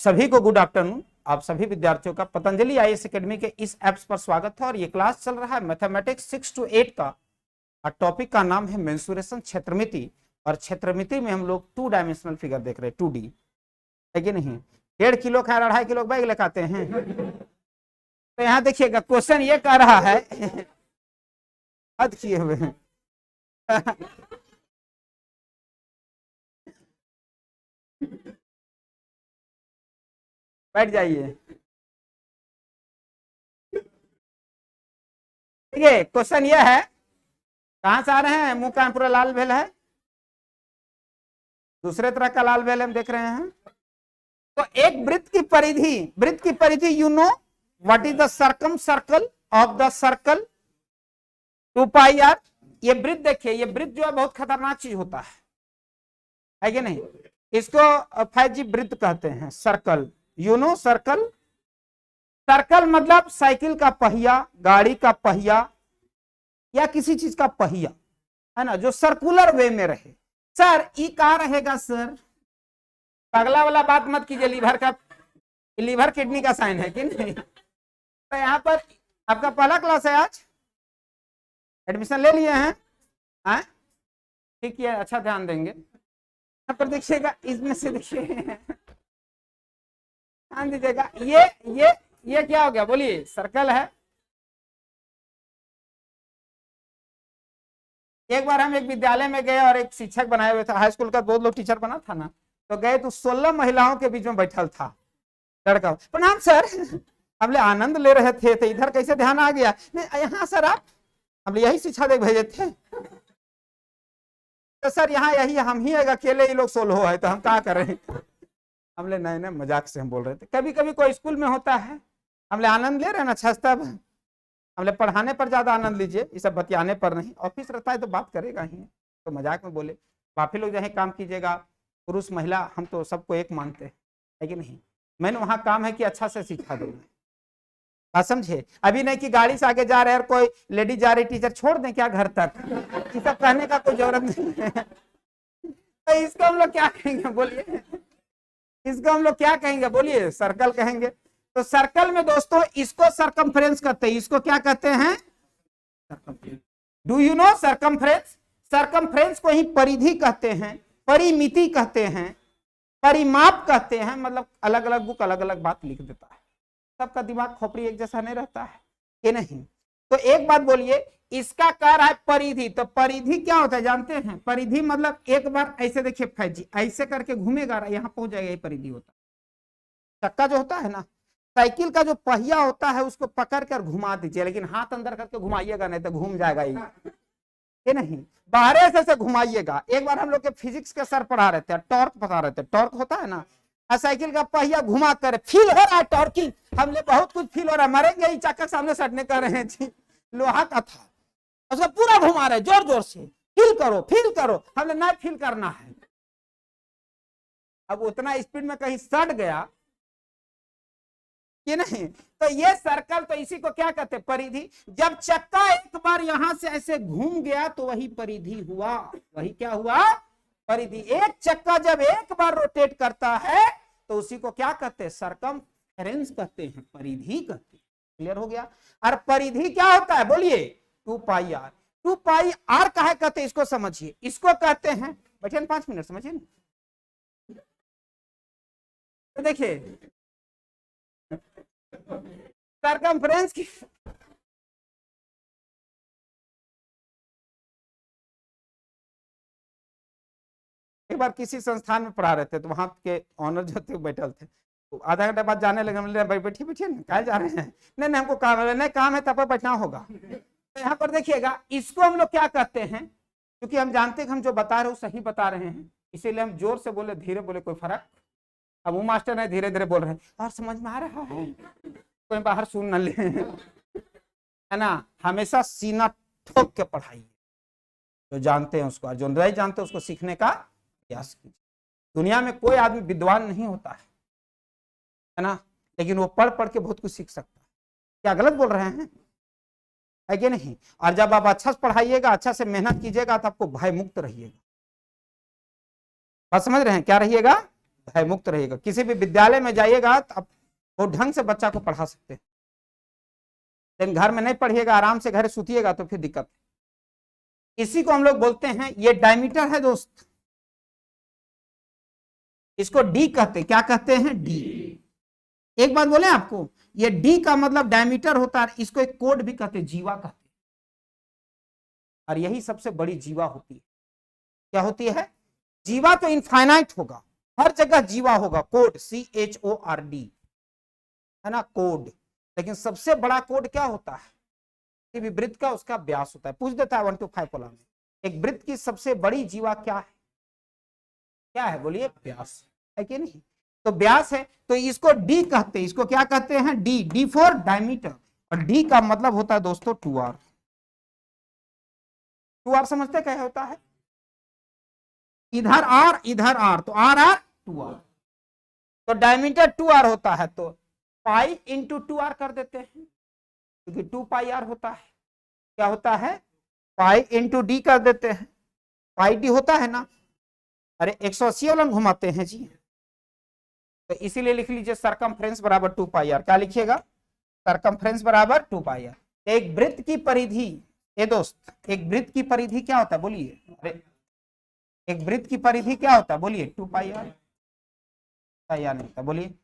सभी को good afternoon. आप सभी विद्यार्थियों का पतंजलि आईएएस एकेडमी के इस ऐप्स पर स्वागत है और ये क्लास चल रहा है मैथमेटिक्स 6 to 8 का। और टॉपिक का नाम है मेंसुरेशन, क्षेत्रमिति। और क्षेत्रमिति में हम लोग 2 डायमेंशनल फिगर देख रहे हैं, 2D है कि नहीं। 1.5 किलो का 2.5 किलो बैग लगाते हैं। तो यहाँ देखिएगा क्वेश्चन ये कह रहा है हद किए हुए हैं। बैठ जाइए। देखिए क्वेश्चन ये है, कहां से आ रहे हैं? मुंह का पूरा लाल भेल है, दूसरे तरह का लाल भेल हम देख रहे हैं। तो एक वृत्त की परिधि you know what is the circum circle of the circle 2 pi R. ये वृत्त देखिए, ये वृत्त जो है बहुत खतरनाक चीज होता है कि नहीं। इसको 5G वृत्त कहते हैं, circle. You know circle, circle मतलब साइकिल का पहिया, गाड़ी का पहिया या किसी चीज का पहिया, है ना, जो सर्कुलर वे में रहे। सर ई कहाँ रहेगा सर? पगला वाला बात मत कीजिए, लीवर किडनी का साइन है कि नहीं। तो यहाँ पर आपका पहला क्लास है, आज एडमिशन ले लिए हैं? ठीक है, अच्छा ध्यान देंगे। यहाँ पर देखिएगा, इसमें से देखिए, ध्यान दीजिएगा। ये क्या हो गया बोलिए? सर्कल है। एक बार हम एक विद्यालय में गए और एक शिक्षक बनाए हुए थे, हाई स्कूल का, बहुत लोग टीचर बना था ना। तो गए तो 16 महिलाओं के बीच में बैठल था लड़का। प्रणाम सर। हम लोग आनंद ले रहे थे, तो इधर कैसे ध्यान आ गया? यहाँ सर आप, हम यही शिक्षा दे भेजे थे। तो सर यहाँ यही हम ही अकेले, ही लोग 16 है, तो हम क्या कर रहे हैं? हम ले नहीं, मजाक से हम बोल रहे थे। कभी कभी कोई स्कूल में होता है, हम ले आनंद ले रहे हैं ना, अच्छा तब हम ले पढ़ाने पर ज्यादा आनंद लीजिए, ये सब बतियाने पर नहीं। ऑफिस रहता है तो बात करेगा ही, तो मजाक में बोले। काफी लोग जो है काम कीजिएगा, पुरुष महिला हम तो सबको एक मानते हैं, है कि नहीं। मैंने वहाँ काम है कि अच्छा से सिखा दूंगा, हाँ समझे। अभी नहीं कि गाड़ी से आगे जा रहे हैं और कोई लेडी जा रही, टीचर छोड़ दें क्या घर तक, ये सब कहने का कोई जरूरत नहीं है। तो इसको हम लोग क्या कहेंगे बोलिए? इसको हम लोग क्या कहेंगे बोलिए? सर्कल कहेंगे। तो सर्कल में दोस्तों इसको सरकमफ्रेंस कहते हैं। इसको क्या कहते हैं? Do you know circumference? Circumference को ही परिधि कहते हैं, परिमिति कहते हैं, परिमाप कहते हैं। मतलब अलग अलग बुक अलग अलग बात लिख देता है, सबका दिमाग खोपड़ी एक जैसा नहीं रहता है कि नहीं। तो एक बात बोलिए, इसका कह रहा है परिधि। तो परिधि क्या होता है जानते हैं? परिधि मतलब एक बार ऐसे देखिए 5G ऐसे करके घूमेगा, यहाँ पहुंच जाएगा, ये परिधि होता है। चक्का जो होता है ना, साइकिल का जो पहिया होता है, उसको पकड़ कर घुमा दीजिए, लेकिन हाथ अंदर करके घुमाइएगा नहीं तो घूम जाएगा ये नहीं, बाहर से घुमाइएगा। एक बार हम लोग के फिजिक्स के सर पढ़ा रहे थे, टॉर्क बता रहे थे। टॉर्क होता है ना, साइकिल का पहिया घुमा कर फील हो रहा है टॉर्किंग, हमने बहुत कुछ फील हो रहा है, मरेंगे ही, चक्का सामने सटने कर रहे हैं जी, लोहा का था, उसको पूरा घुमा रहे जोर जोर से, फील करो। हमने नहीं फील करना है। अब उतना स्पीड में कहीं सट गया कि नहीं। तो ये सर्कल, तो इसी को क्या कहते हैं? परिधि। जब चक्का एक बार यहां से ऐसे घूम गया तो वही परिधि हुआ। वही क्या हुआ? परिधि। एक चक्का जब एक बार रोटेट करता है तो उसी को क्या कहते हैं? सरकमफेरेंस कहते हैं, परिधि कहते हैं। क्लियर हो गया? और परिधि क्या होता है बोलिए? 2 पाई आर। 2 पाई आर काहे कहते हैं इसको समझिए। इसको कहते हैं, बैठे 5 मिनट समझिए ना। तो देखिए सरकमफ्रेंस की एक बार किसी संस्थान में पढ़ा रहे थे, तो वहां के ऑनर जो थे बैठल थे, तो आधा घंटा बाद जाने लगे। बैठिए ना, कहाँ जा रहे हैं? नहीं हमको काम है। नहीं काम है तब बैठना होगा। तो यहाँ पर देखिएगा, इसको हम लोग क्या कहते हैं, क्योंकि हम जानते हैं कि हम जो बता रहे हैं वो सही बता रहे हैं, इसीलिए हम जोर से बोले धीरे बोले कोई फर्क। अब वो मास्टर है धीरे धीरे बोल रहे हैं और समझ में आ रहा है, कोई बाहर सुन न ले, है ना। हमेशा सीना ठोक के पढ़ाइए, जो जानते हैं उसको, और जो नहीं जानते उसको सीखने का प्रयास कीजिए। दुनिया में कोई आदमी विद्वान नहीं होता है ना, लेकिन वो पढ़ पढ़ के बहुत कुछ सीख सकता है। क्या गलत बोल रहे हैं? है कि नहीं? और जब आप अच्छा से पढ़ाइएगा, अच्छा से मेहनत कीजिएगा, तो आपको भय मुक्त रहिएगा। बात समझ रहे हैं? क्या रहिएगा? भय मुक्त रहेगा। किसी भी विद्यालय में जाइएगा तो आप बहुत ढंग से बच्चा को पढ़ा सकते हैं, लेकिन घर में नहीं पढ़िएगा, आराम से घर सुतिएगा तो फिर दिक्कत है। इसी को हम लोग बोलते हैं, ये डायमीटर है दोस्त, इसको डी कहते हैं। क्या कहते हैं? डी। एक बात बोले आपको, ये डी का मतलब डायमीटर होता है, इसको एक कोड भी कहते हैं, जीवा कहते हैं, और यही सबसे बड़ी जीवा होती है। क्या होती है? जीवा तो इनफाइनाइट होगा, हर जगह जीवा होगा, कोड, CHORD है ना, कोड। लेकिन सबसे बड़ा कोड क्या होता है? किसी भी वृत्त का उसका व्यास होता है। पूछ देता है 1 to 5 कॉलम में, एक वृत्त की सबसे बड़ी जीवा क्या है? क्या है बोलिए? व्यास है कि नहीं? तो व्यास है, तो इसको डी कहते हैं। इसको क्या कहते हैं? डी। डी फॉर डायमीटर, और डी का मतलब होता है दोस्तों 2R। 2R समझते क्या होता है? इधर R इधर R, तो R 2R, तो डायमीटर 2R होता है, तो पाई इंटू 2R कर देते हैं, क्योंकि 2 पाई R होता है। क्या होता है? पाई इंटू डी कर देते हैं, पाई डी होता है ना। अरे 180 वाला घुमाते हैं जी, तो इसीलिए लिख लीजिए सरकमफ्रेंस बराबर 2 पाई R। क्या लिखिएगा? सरकमफ्रेंस बराबर 2 पाई R। एक वृत्त की परिधि, ये दोस्त, एक वृत्त की परिधि क्या होता है बोलिए? अरे एक वृत्त की परिधि क्या होता है बोलिए? 2 पाई R। या नहीं होता बोलिए?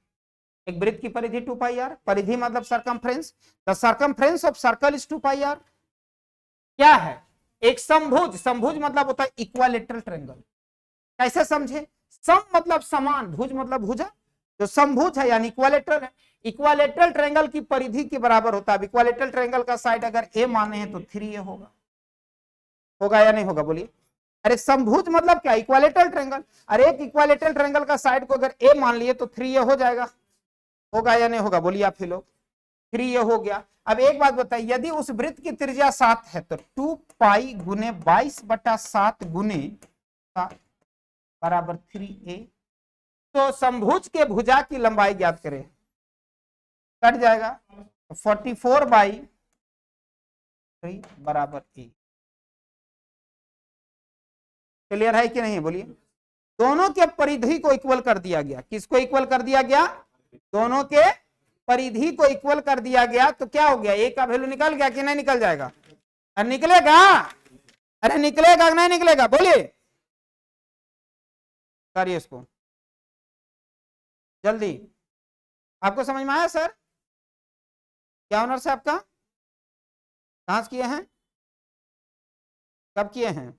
एक वृत्त की परिधि 2 पाई R, परिधि मतलब circumference, the circumference of circle is 2 pi R। क्या है? एक समभुज, समभुज मतलब होता है इक्वालेटरल ट्रायंगल। कैसे समझे? सम मतलब समान, भुज मतलब भुजा, जो समभुज है यानी इक्वालेटरल है, इक्वालेटरल ट्रायंगल की परिधि के बराबर होता है। इक्वालेटरल ट्रायंगल का साइड अगर ए माने हैं तो 3A होगा, होगा या नहीं होगा बोलिए? अरे समभुज मतलब क्या? Equilateral triangle. अरे एक इक्वालेटरल ट्रायंगल का साइड को अगर ए मान लिए तो 3A हो जाएगा, होगा या नहीं होगा बोलिए आप ही लोग? 3A हो गया। अब एक बात बताइए, यदि उस वृत्त की त्रिज्या 7 है तो 2 पाई गुने 22/7 गुने बराबर 3A। तो समभुज के भुजा की लंबाई ज्ञात करें, कट जाएगा 44/3 बराबर A। क्लियर है कि नहीं बोलिए? दोनों के परिधि को इक्वल कर दिया गया। किसको इक्वल कर दिया गया? दोनों के परिधि को इक्वल कर दिया गया, तो क्या हो गया? ए का वैल्यू निकल गया कि नहीं निकल जाएगा? अरे निकलेगा, अरे निकलेगा नहीं निकलेगा बोलिए? करिए इसको जल्दी। आपको समझ में आया सर? क्या ऑनर्स है आपका? कहां से किए हैं? कब किए हैं?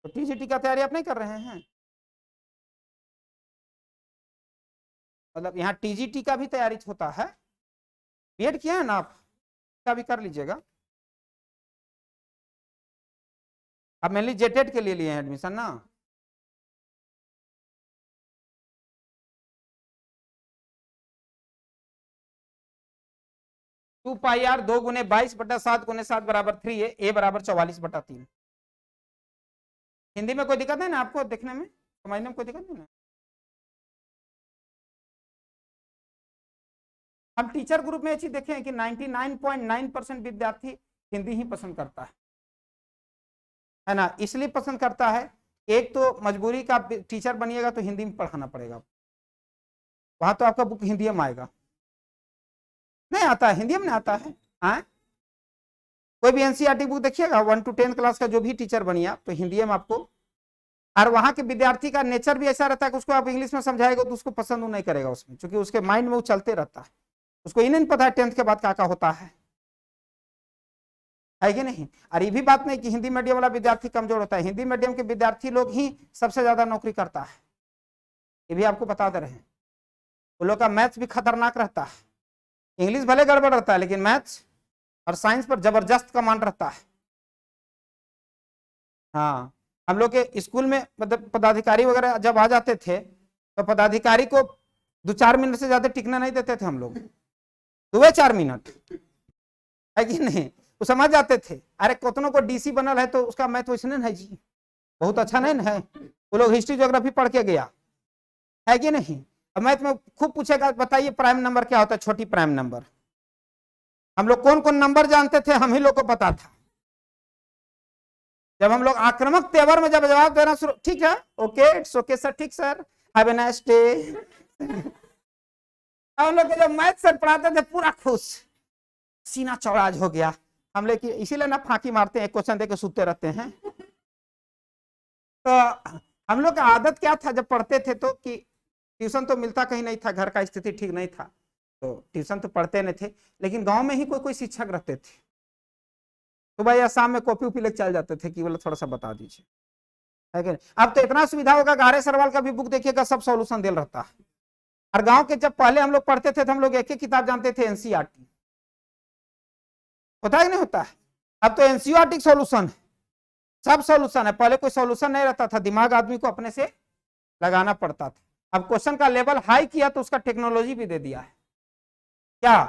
तो TGT का तैयारी आप नहीं कर रहे हैं? मतलब यहाँ TGT का भी तैयारी होता है। बीएड किया है ना आप? का भी कर लीजिएगा। आप मेनली जेटेट के लिए लिए हैं एडमिशन ना? टू पाई R 2 गुने 22/7 गुने 7 बराबर 3A, A बराबर 44/3। हिंदी में कोई दिक्कत है ना आपको? देखने में, समझने में कोई दिक्कत नहीं ना? हम टीचर ग्रुप में ये चीज देखे हैं कि 99.9% विद्यार्थी हिंदी ही पसंद करता है ना? इसलिए पसंद करता है, एक तो मजबूरी का टीचर बनिएगा तो हिंदी में पढ़ाना पड़ेगा, वहां तो आपका बुक हिंदी में आएगा। नहीं आता है, हिंदी में नहीं आता है। हाँ, कोई भी NCERT बुक देखिएगा 1 to 10 क्लास का, जो भी टीचर बनिए तो हिंदी में आपको, और वहां के विद्यार्थी का नेचर भी ऐसा रहता है कि उसको आप इंग्लिश में समझाएगा तो उसको पसंद नहीं करेगा उसमें, क्योंकि उसके माइंड में वो चलते रहता है, उसको ही नहीं पता है 10th के बाद क्या क्या होता है कि नहीं? और ये भी बात नहीं कि हिंदी मीडियम वाला विद्यार्थी कमजोर होता है, हिंदी मीडियम के विद्यार्थी लोग ही सबसे ज्यादा नौकरी करता है, ये भी आपको बता दे रहे हैं। वो लोग का मैथ्स भी खतरनाक रहता है, इंग्लिश भले गड़बड़ रहता है लेकिन मैथ्स और साइंस पर जबरदस्त कमांड रहता है। हाँ, हम लोग के स्कूल में मतलब पदाधिकारी वगैरह जब आ जाते थे तो पदाधिकारी को 2-4 मिनट से ज्यादा टिकना नहीं देते थे हम लोग, 2-4 मिनट है कि नहीं? वो समझ जाते थे, अरे कोतनों को DC बनल है तो उसका मैथ वैसे नहीं है जी, बहुत अच्छा नहीं है, वो लोग हिस्ट्री ज्योग्राफी पढ़ के गया है कि नहीं? अब मैथ में खूब पूछेगा, बताइए प्राइम नंबर क्या होता है, छोटी प्राइम नंबर। हम लोग कौन कौन नंबर जानते थे, हम ही लोग को पता था। जब हम लोग आक्रामक तेवर में जब जवाब देना शुरू, ठीक है, ओके, इट्स ओके सर, ठीक sir, have a nice day. हम लोग जब मैथ सर पढ़ाते थे पूरा खुश, सीना चौड़ा हो गया हम लोग की, इसीलिए ना फांकी मारते हैं, क्वेश्चन देके सूते रहते हैं। तो हम लोग का आदत क्या था जब पढ़ते थे तो, कि ट्यूशन तो मिलता कहीं नहीं था, घर का स्थिति ठीक नहीं था, तो ट्यूशन तो पढ़ते नहीं थे, लेकिन गांव में ही कोई कोई शिक्षक रहते थे, सुबह या शाम में कॉपी उपी लेके चल जाते थे कि बोले थोड़ा सा बता दीजिए, है कि नहीं? अब तो इतना सुविधा होगा, गारे सरवाल का भी बुक देखिएगा, सब सॉल्यूशन दे रहता है। और गांव के जब पहले हम लोग पढ़ते थे तो हम लोग एक एक किताब जानते थे, एनसीईआरटी होता है कि नहीं होता है? अब तो एनसीईआरटी सॉल्यूशन है, सब सॉल्यूशन है। पहले कोई सॉल्यूशन नहीं रहता था, दिमाग आदमी को अपने से लगाना पड़ता था। अब क्वेश्चन का लेवल हाई किया तो उसका टेक्नोलॉजी भी दे दिया है क्या।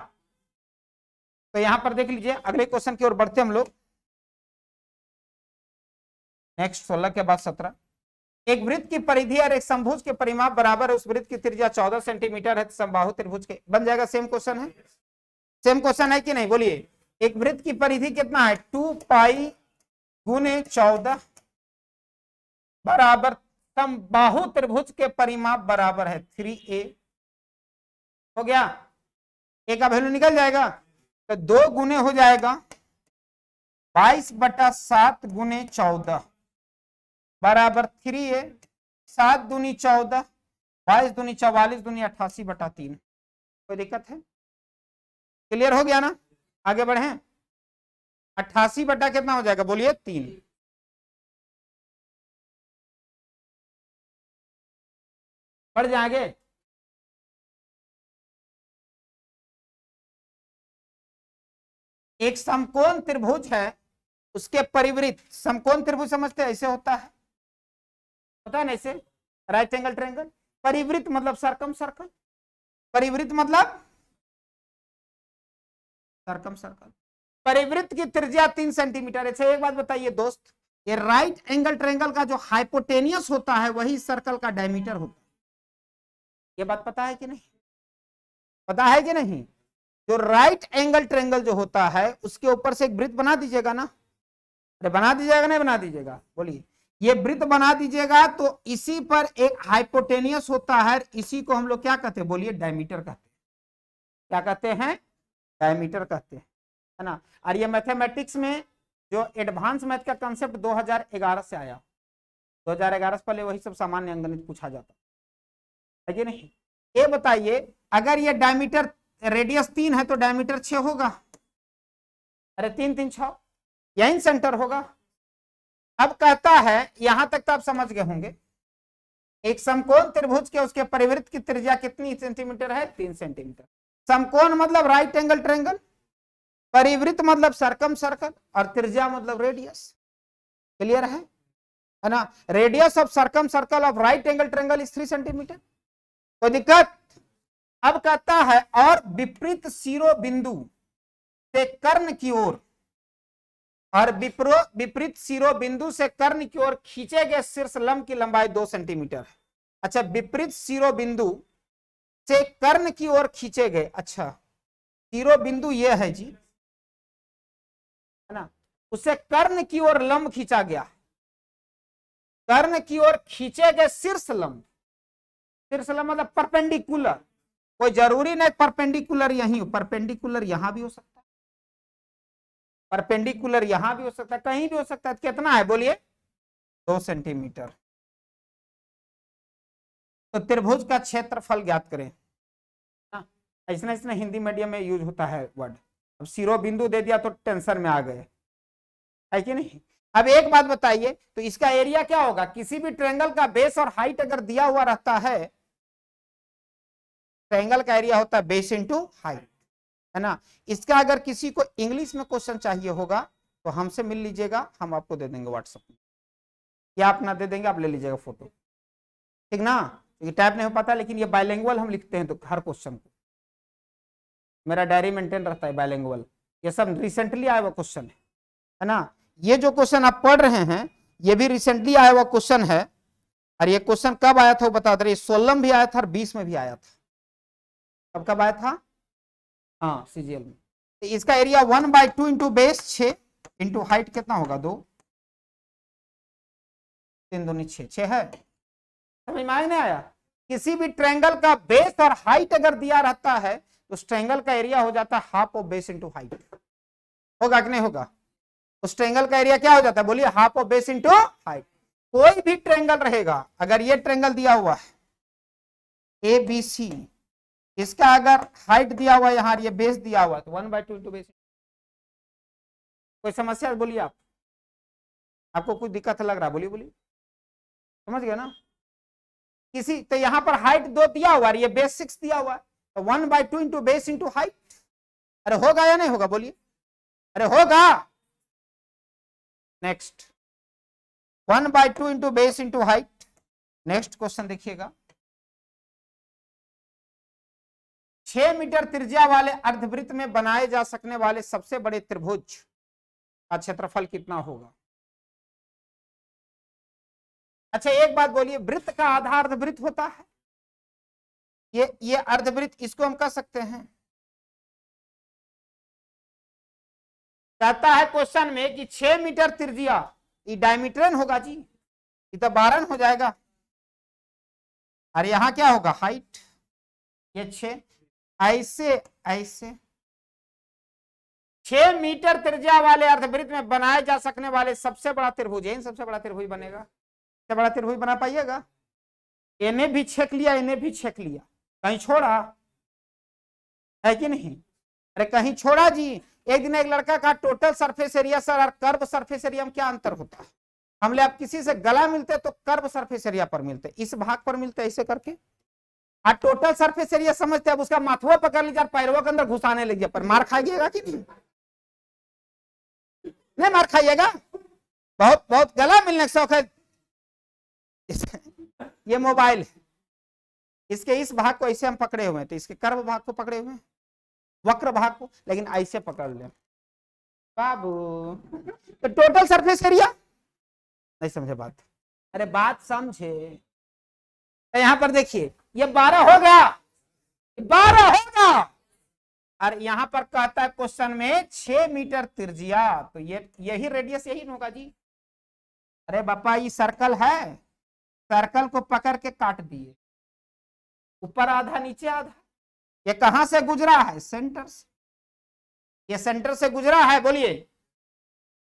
तो यहां पर देख लीजिए, अगले क्वेश्चन की ओर बढ़ते हम लोग। नेक्स्ट 16 के बाद 17, एक वृत्त की परिधि और एक समभुज के परिमाप बराबर है, उस वृत्त की त्रिज्या 14 सेंटीमीटर है, तो समबाहु त्रिभुज के बन जाएगा। सेम क्वेश्चन है, सेम क्वेश्चन है कि नहीं, बोलिए। एक वृत्त की परिधि कितना है, 2 पाई गुने 14 बराबर समबाहु त्रिभुज के परिमाप बराबर है 3a। हो गया, ए का वैल्यू निकल जाएगा, तो 2 गुने हो जाएगा 22/7 गुने 14 बराबर 3a। 7 दूनी 14, 22 दूनी 44, दूनी 88/3। कोई दिक्कत है? क्लियर हो गया ना? आगे बढ़े। 88 बटा कितना हो जाएगा, बोलिए 3। बढ़ जाएंगे। एक समकोण त्रिभुज है, उसके परिवृत्त, समकोण त्रिभुज समझते हैं, ऐसे होता है, पता है ना, ऐसे राइट एंगल ट्रायंगल। परिवृत्त मतलब सरकम सर्कल, परिवृत्त मतलब सरकम सर्कल। परिवृत्त की त्रिज्या 3 सेंटीमीटर है। एक बात बताइए दोस्त, ये राइट एंगल ट्रायंगल का जो हाइपोटेनियस होता है वही सर्कल का डायमीटर होता है। ये बात पता है कि नहीं, पता है कि नहीं? जो राइट एंगल ट्रायंगल जो होता है उसके ऊपर से एक वृत्त बना दीजिएगा ना, अरे बना दीजिएगा नहीं बना दीजिएगा, बोलिए। ये वृत्त बना दीजिएगा तो इसी पर एक हाइपोटेनियस होता है, इसी को हम लोग क्या कहते हैं, बोलिए डायमीटर कहते हैं। क्या कहते हैं? डायमीटर कहते हैं, है ना। और ये मैथमेटिक्स में जो एडवांस मैथ का कंसेप्ट 2011 से आया, 2011 से पहले वही सब सामान्य अंकगणित पूछा जाता है कि नहीं। ये बताइए, अगर ये डायमीटर रेडियस 3 है तो डायमीटर 6 होगा, अरे 3 3 6, यही सेंटर होगा। अब कहता है, यहां तक तो आप समझ गए होंगे, एक समकोण त्रिभुज के उसके परिवृत्त की त्रिज्या कितनी सेंटीमीटर है, 3 सेंटीमीटर। समकोण मतलब राइट एंगल ट्रायंगल, परिवृत्त मतलब सरकम सर्कल, और त्रिज्या मतलब रेडियस। क्लियर है ना? Radius of circumcircle of right angle triangle is 3 centimetre. कोई दिक्कत? अब कहता है, और विपरीत शिरोबिंदु से कर्ण की ओर, और विपरीत शिरोबिंदु से कर्ण की ओर खींचे गए शीर्ष लंब की लंबाई 2 सेंटीमीटर है। अच्छा, विपरीत शिरोबिंदु से कर्ण की ओर खींचे गए, अच्छा शिरोबिंदु ये है जी, है ना, उसे कर्ण की ओर लंब खींचा गया, कर्ण की ओर खींचे गए शीर्ष लंब, शीर्ष लंब मतलब परपेंडिकुलर, कोई जरूरी नहीं परपेंडिकुलर यहीं हो, परपेंडिकुलर यहां भी हो सकता है, परपेंडिकुलर यहां भी हो सकता है, कहीं भी हो सकता है। कितना है बोलिए, 2 सेंटीमीटर। तो त्रिभुज का क्षेत्रफल ज्ञात करें ना, ऐसा इसने हिंदी मीडियम में यूज होता है वर्ड। अब शिरोबिंदु दे दिया तो टेंशन में आ गए, है कि नहीं। अब एक बात बताइए, तो इसका एरिया क्या होगा, किसी भी ट्रायंगल का बेस और हाइट अगर दिया हुआ रहता है, ट्रायंगल का एरिया होता है बेस इंटू हाइट, है ना। इसका अगर किसी को इंग्लिश में क्वेश्चन चाहिए होगा तो हमसे मिल लीजिएगा, हम आपको दे देंगे व्हाट्सएप में, या अपना दे देंगे, आप ले लीजिएगा फोटो, ठीक ना। ये टाइप नहीं हो पाता, लेकिन ये बाइलिंगुअल हम लिखते हैं तो हर क्वेश्चन को, मेरा डायरी मेंटेन रहता है बाइलिंगुअल। ये सब रिसेंटली आया हुआ क्वेश्चन है ना। ये जो क्वेश्चन आप पढ़ रहे हैं ये भी रिसेंटली आया हुआ क्वेश्चन है, और ये क्वेश्चन कब आया था वो बता दे, 16 में भी आया था और 20 में भी आया था। कब आया था? हाँ, सीजीएल में। तो इसका area 1/2 into base 6 into height कितना होगा, 2। 3 दूनी 6, 6 है। समझ में आया नहीं आया? किसी भी ट्रायंगल का बेस और हाइट अगर दिया रहता है तो उस ट्रायंगल का एरिया हो जाता है half of base into height. होगा कि नहीं होगा? उस ट्रायंगल का एरिया क्या हो जाता है? बोलिए, half of base into height. कोई भी ट्रायंगल रहेगा, अगर ये ट्रायंगल दिया हुआ है ए बी सी, इसका अगर हाइट दिया हुआ है यहाँ, ये बेस दिया हुआ है तो 1/2 इंटू बेस। कोई समस्या बोलिए आप, आपको कुछ दिक्कत लग रहा? बोलिए बोलिए, समझ गए ना? किसी तो यहां पर हाइट 2 दिया हुआ है, ये बेस 6 दिया हुआ है, तो 1/2 इंटू बेस इंटू हाइट। अरे होगा या नहीं होगा? बोलिए, अरे होगा। Next 1/2 into base into height. Next question देखिएगा, 6 मीटर त्रिज्या वाले अर्धवृत्त में बनाए जा सकने वाले सबसे बड़े त्रिभुज का क्षेत्रफल कितना होगा? अच्छा एक बात बोलिए, वृत्त का आधा अर्धवृत्त होता है, ये अर्धवृत्त, इसको हम कह सकते हैं, कहता है क्वेश्चन में कि 6 मीटर त्रिज्या, ये डायमीटर होगा जी, ये तो 12 हो जाएगा। अरे यहां क्या होगा? हाइट, ये 6, ऐसे ऐसे 6 मीटर त्रिज्या वाले अर्धवृत्त में बनाए जा सकने वाले सबसे बड़ा त्रिभुज, यही सबसे बड़ा त्रिभुज बनेगा। सबसे बड़ा त्रिभुज बना पाइएगा? इन्हें भी छेक लिया, इन्हें भी छेक लिया, कहीं छोड़ा है कि नहीं? अरे कहीं छोड़ा जी। एक दिन एक लड़का का टोटल सरफेस एरिया सर और कर्व सरफेस एरिया में क्या अंतर होता है? हमले आप किसी से गला मिलते तो कर्व सरफेस एरिया पर मिलते, इस भाग पर मिलते ऐसे करके, और टोटल सरफेस एरिया समझते हैं, उसका माथुआ पकड़ लीजिए, पैरों के अंदर घुसाने लगिए, पर मार खाइएगा कि नहीं? नहीं मार खाइएगा? बहुत बहुत गला मिलने का शौक है। ये मोबाइल है, इसके इस भाग को ऐसे हम पकड़े हुए हैं, तो इसके कर्व भाग को पकड़े हुए हैं, वक्र भाग को, लेकिन ऐसे पकड़ ले बाबू, तो टोटल सरफेस एरिया नहीं समझे बात? अरे बात समझे। तो यहां पर देखिए, ये 12 हो गया, 12 होगा, और यहां पर कहता है क्वेश्चन में 6 मीटर त्रिज्या, तो ये यही रेडियस यही होगा जी। अरे बापा, ये सर्कल है, सर्कल को पकड़ के काट दिए, ऊपर आधा नीचे आधा। ये कहां से गुजरा है? सेंटर से। ये सेंटर से गुजरा है, बोलिए,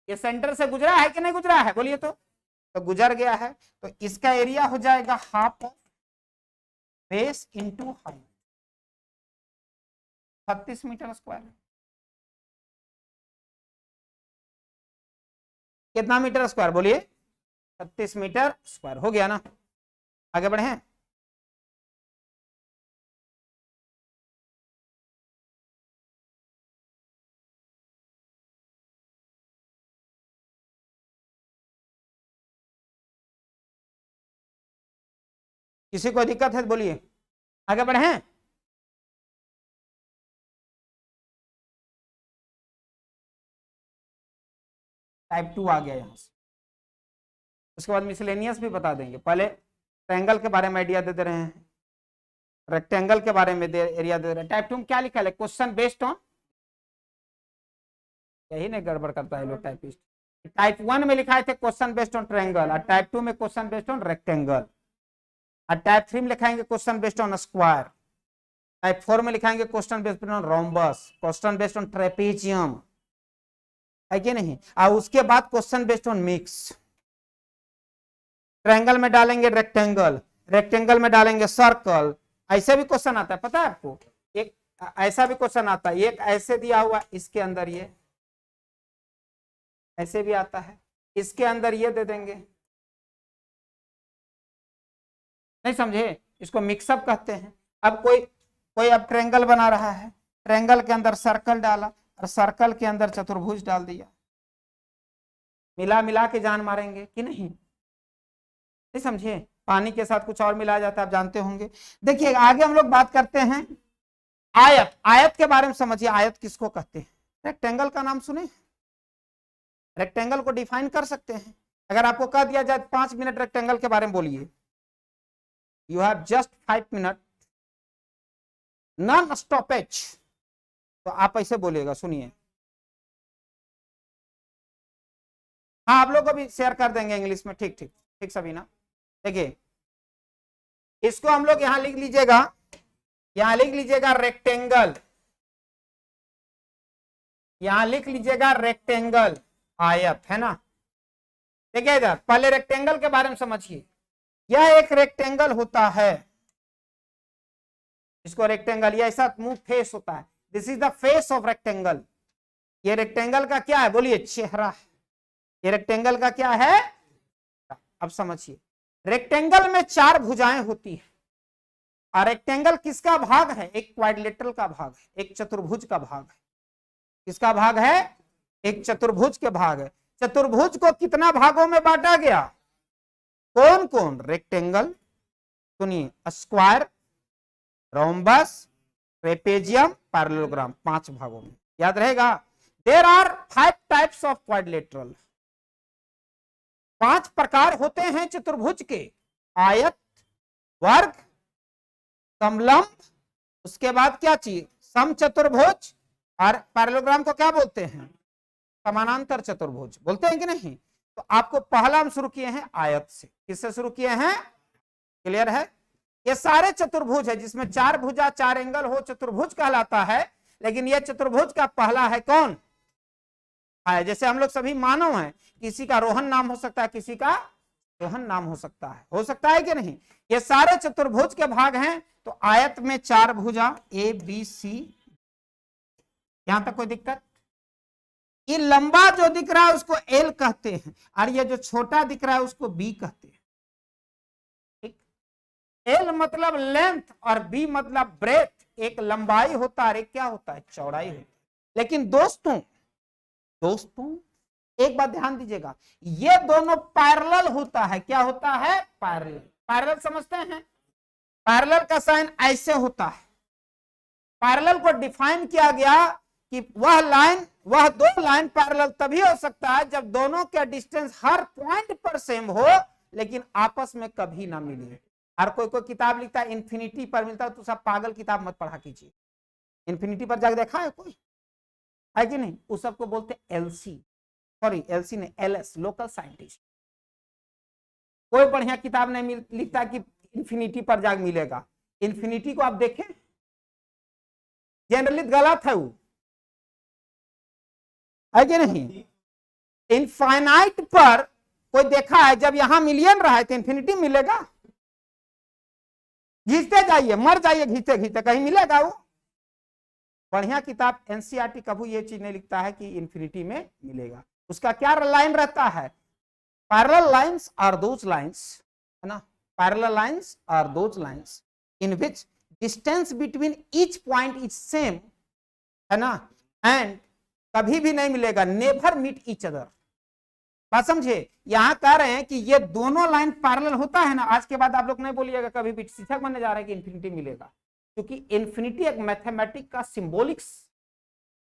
ये सेंटर से गुजरा है कि नहीं गुजरा है? बोलिए तो गुजर गया है, तो इसका एरिया हो जाएगा half of base into height, 36 metre square. कितना मीटर स्क्वायर? बोलिए, 36 मीटर स्क्वायर। हो गया ना? आगे बढ़े हैं। किसी को दिक्कत है तो बोलिए, आगे बढ़े हैं। टाइप 2 आ गया यहां से, उसके बाद मिसलेनियस भी बता देंगे। पहले ट्रायंगल के बारे में आइडिया दे दे रहे हैं, रेक्टेंगल के बारे में एरिया दे रहे हैं। टाइप 2 में क्या लिखा है? क्वेश्चन बेस्ड ऑन, यही नहीं गड़बड़ करता है लोग टाइपिस्ट। टाइप 1 में लिखा है क्वेश्चन बेस्ड ऑन ट्रायंगल, और टाइप 2 में क्वेश्चन बेस्ड ऑन रेक्टेंगल, और टाइप 3 में लिखाएंगे question based on square, type 4 में लिखाएंगे question based on rhombus, question based on trapezium, है कि नहीं? और उसके बाद question based on mix. Triangle में डालेंगे रेक्टेंगल, रेक्टेंगल में डालेंगे सर्कल। ऐसे भी क्वेश्चन आता है, पता है आपको? एक ऐसा भी क्वेश्चन आता है, एक ऐसे दिया हुआ, इसके अंदर ये ऐसे भी आता है, इसके अंदर ये दे देंगे। नहीं समझे? इसको मिक्सअप कहते हैं। अब कोई अब ट्रायंगल बना रहा है, ट्रायंगल के अंदर सर्कल डाला और सर्कल के अंदर चतुर्भुज डाल दिया, मिला मिला के जान मारेंगे कि नहीं? नहीं समझे? पानी के साथ कुछ और मिलाया जाता है, आप जानते होंगे। देखिए आगे हम लोग बात करते हैं आयत। आयत के बारे में समझिए, आयत किसको कहते हैं? रेक्टेंगल का नाम सुने? रेक्टेंगल को डिफाइन कर सकते हैं। अगर आपको कह दिया जाए 5 मिनट रेक्टेंगल के बारे में बोलिए, you have just 5 minute non stoppage, तो आप ऐसे बोलिएगा, सुनिए। हाँ, आप लोग को भी शेयर कर देंगे इंग्लिश में, ठीक ठीक ठीक सभी ना। देखिए इसको हम लोग यहां लिख लीजिएगा, यहां लिख लीजिएगा रेक्टेंगल, यहां लिख लीजिएगा रेक्टेंगल, आयत है ना। देखिए इधर पहले रेक्टेंगल के बारे में समझिए। यह एक रेक्टेंगल होता है, इसको रेक्टेंगल, ये ऐसा मुंह फेस होता है, this is the face of rectangle. ये रेक्टेंगल का क्या है बोलिए, चेहरा है। ये रेक्टेंगल का क्या है, अब समझिए। रेक्टेंगल में 4 भुजाएं होती है, और रेक्टेंगल किसका भाग है, एक क्वाड्रिलेटरल का भाग है, एक चतुर्भुज का भाग है। किसका भाग है, एक चतुर्भुज के भाग है। चतुर्भुज को कितना भागों में बांटा गया, कौन कौन, रेक्टेंगल, सुनिए, स्क्वायर, रोम्बस, ट्रेपेजियम, पैरेललोग्राम, 5 भागों में, याद रहेगा। There are 5 types of quadrilateral, 5 प्रकार होते हैं चतुर्भुज के, आयत, वर्ग, समलंब, उसके बाद क्या चीज, समचतुर्भुज, और पैरेललोग्राम को क्या बोलते हैं, समानांतर चतुर्भुज बोलते हैं कि नहीं। तो आपको पहला हम शुरू किए हैं आयत से, किससे शुरू किए हैं, क्लियर है। ये सारे चतुर्भुज है जिसमें 4 भुजा 4 एंगल हो, चतुर्भुज कहलाता है। लेकिन यह चतुर्भुज का पहला है कौन, है। जैसे हम लोग सभी मानव हैं, किसी का रोहन नाम हो सकता है, किसी का रोहन नाम हो सकता है कि नहीं। ये सारे चतुर्भुज के भाग हैं। तो आयत में 4 भुजा ए बी सी, यहां तक कोई दिक्कत। ये लंबा जो दिख रहा है उसको एल कहते हैं, और ये जो छोटा दिख रहा है उसको बी कहते हैं। ठीक, एल मतलब लेंथ और बी मतलब ब्रेथ। एक लंबाई होता है, एक क्या होता है, चौड़ाई होती है। लेकिन दोस्तों एक बात ध्यान दीजिएगा, ये दोनों पैरेलल होता है। क्या होता है, पैरेलल। पैरेलल समझते हैं, पैरेलल का साइन ऐसे होता है। पैरेलल को डिफाइन किया गया कि वह 2 लाइन पैरेलल तभी हो सकता है जब दोनों का डिस्टेंस हर पॉइंट पर सेम हो, लेकिन आपस में कभी ना मिले। हर कोई किताब लिखता है इन्फिनिटी पर मिलता है, तो सब पागल किताब मत पढ़ा कीजिए। इन्फिनिटी पर जाकर देखा है कोई, है कि नहीं। उस सबको बोलते एलसी, सॉरी एलसी ने एलएस, लोकल साइंटिस्ट। कोई बढ़िया किताब नहीं लिखता कि इन्फिनिटी पर जाकर मिलेगा। इन्फिनिटी को आप देखें, जनरली गलत है वो, है कि नहीं। इनफाइनाइट पर कोई देखा है, जब यहां मिलियन रहा है तो इन्फिनिटी मिलेगा। घींचते जाइए, मर जाइए घींचते घींचते, कहीं मिलेगा वो। बढ़िया किताब एनसीईआरटी कभी ये चीज नहीं लिखता है कि इन्फिनिटी में मिलेगा। उसका क्या लाइन रहता है, parallel lines are those lines, है ना। Parallel lines are those lines in which distance between each point is same, है ना, एंड कभी भी नहीं मिलेगा, नेवर मीट ईच अदर। बात समझे, यहां कह रहे हैं कि ये दोनों लाइन पैरेलल होता है ना। आज के बाद आप लोग नहीं बोलिएगा कभी भी शिक्षक बनने जा रहे हैं कि इन्फिनिटी मिलेगा, क्योंकि इन्फिनिटी एक मैथमेटिक का सिंबॉलिक्स,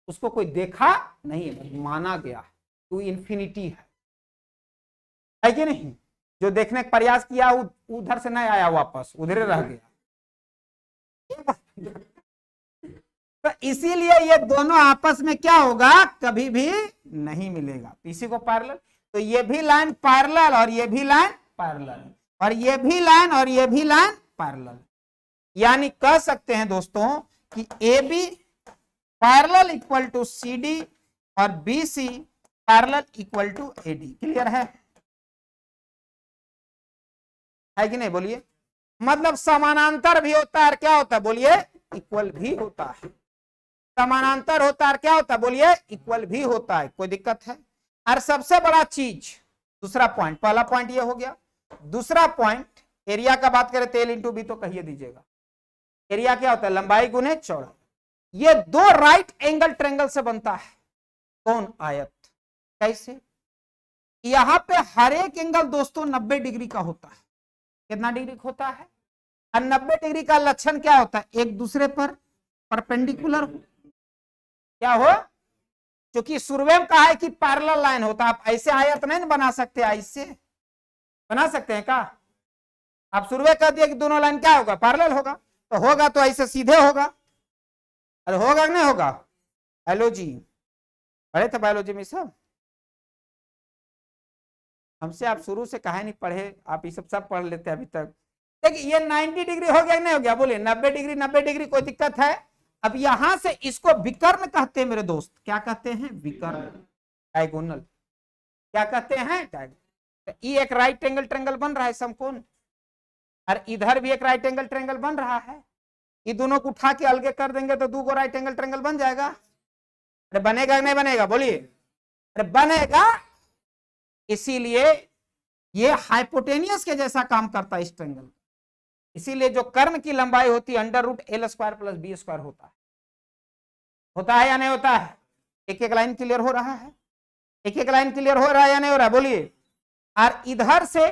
उसको कोई देखा नहीं है, माना गया तो इन्फिनिटी है कि नहीं। जो देखने का प्रयास किया उधर से नहीं आया, वापस उधर रह गया। तो इसीलिए ये दोनों आपस में क्या होगा, कभी भी नहीं मिलेगा। इसी को पैरेलल, तो ये भी लाइन पैरेलल और ये भी लाइन पैरेलल, और ये भी लाइन और ये भी लाइन पैरेलल। यानी कह सकते हैं दोस्तों कि A B parallel equal to C D और B C parallel equal to A D. Clear है कि नहीं बोलिए। मतलब समानांतर भी होता है, क्या होता है बोलिए, इक्वल भी होता है। समानांतर होता है, क्या होता है बोलिए, इक्वल भी होता है। कोई दिक्कत है। और सबसे बड़ा चीज, दूसरा पॉइंट, पहला पॉइंट ये हो गया। दूसरा पॉइंट, एरिया का बात करें, तेल इंटू बी तो कहिए दीजिएगा। एरिया क्या होता है, लंबाई गुने चौड़ाई। ये 2 राइट एंगल ट्रायंगल से बनता है। कौन, आयत। कैसे, यहां पे हर एक एंगल दोस्तों 90 डिग्री का होता है। कितना डिग्री होता है, और 90 डिग्री का लक्षण क्या होता है, एक दूसरे पर परपेंडिकुलर हो, क्या हो, क्योंकि शुरुए में कहा है कि पैरेलल लाइन होता है। आप ऐसे आयत नहीं बना सकते, ऐसे बना सकते हैं क्या। आप शुरुए कह दिए कि दोनों लाइन क्या होगा, पैरेलल होगा, तो होगा तो ऐसे सीधे होगा। अरे होगा कि नहीं होगा, बायोलॉजी पढ़े थे, बायोलॉजी में सब हमसे आप शुरू से काहे नहीं पढ़े, आप ये सब पढ़ लेते अभी तक। देखिए ये 90 डिग्री हो गया नहीं हो गया, बोलिए 90 डिग्री, 90 डिग्री कोई दिक्कत है? अब यहां से इसको विकर्ण कहते हैं मेरे दोस्त, क्या कहते हैं? विकर्ण, डायगोनल। क्या कहते हैं? डायगोनल। ये एक राइट एंगल ट्रायंगल बन रहा है समकोण, और इधर भी एक राइट एंगल ट्रायंगल बन रहा है। ये दोनों को उठा के अलगे कर देंगे तो 2 राइट एंगल ट्रायंगल बन जाएगा। अरे बनेगा नहीं बनेगा? बोलिए। अरे बनेगा। इसीलिए ये हाइपोटेनियस के जैसा काम करता है इस ट्रायंगल। इसीलिए जो कर्ण की लंबाई होती है √L² + B² होता है या नहीं होता है? एक एक लाइन क्लियर हो रहा है? एक एक लाइन क्लियर हो रहा है या नहीं हो रहा है? बोलिए। और इधर से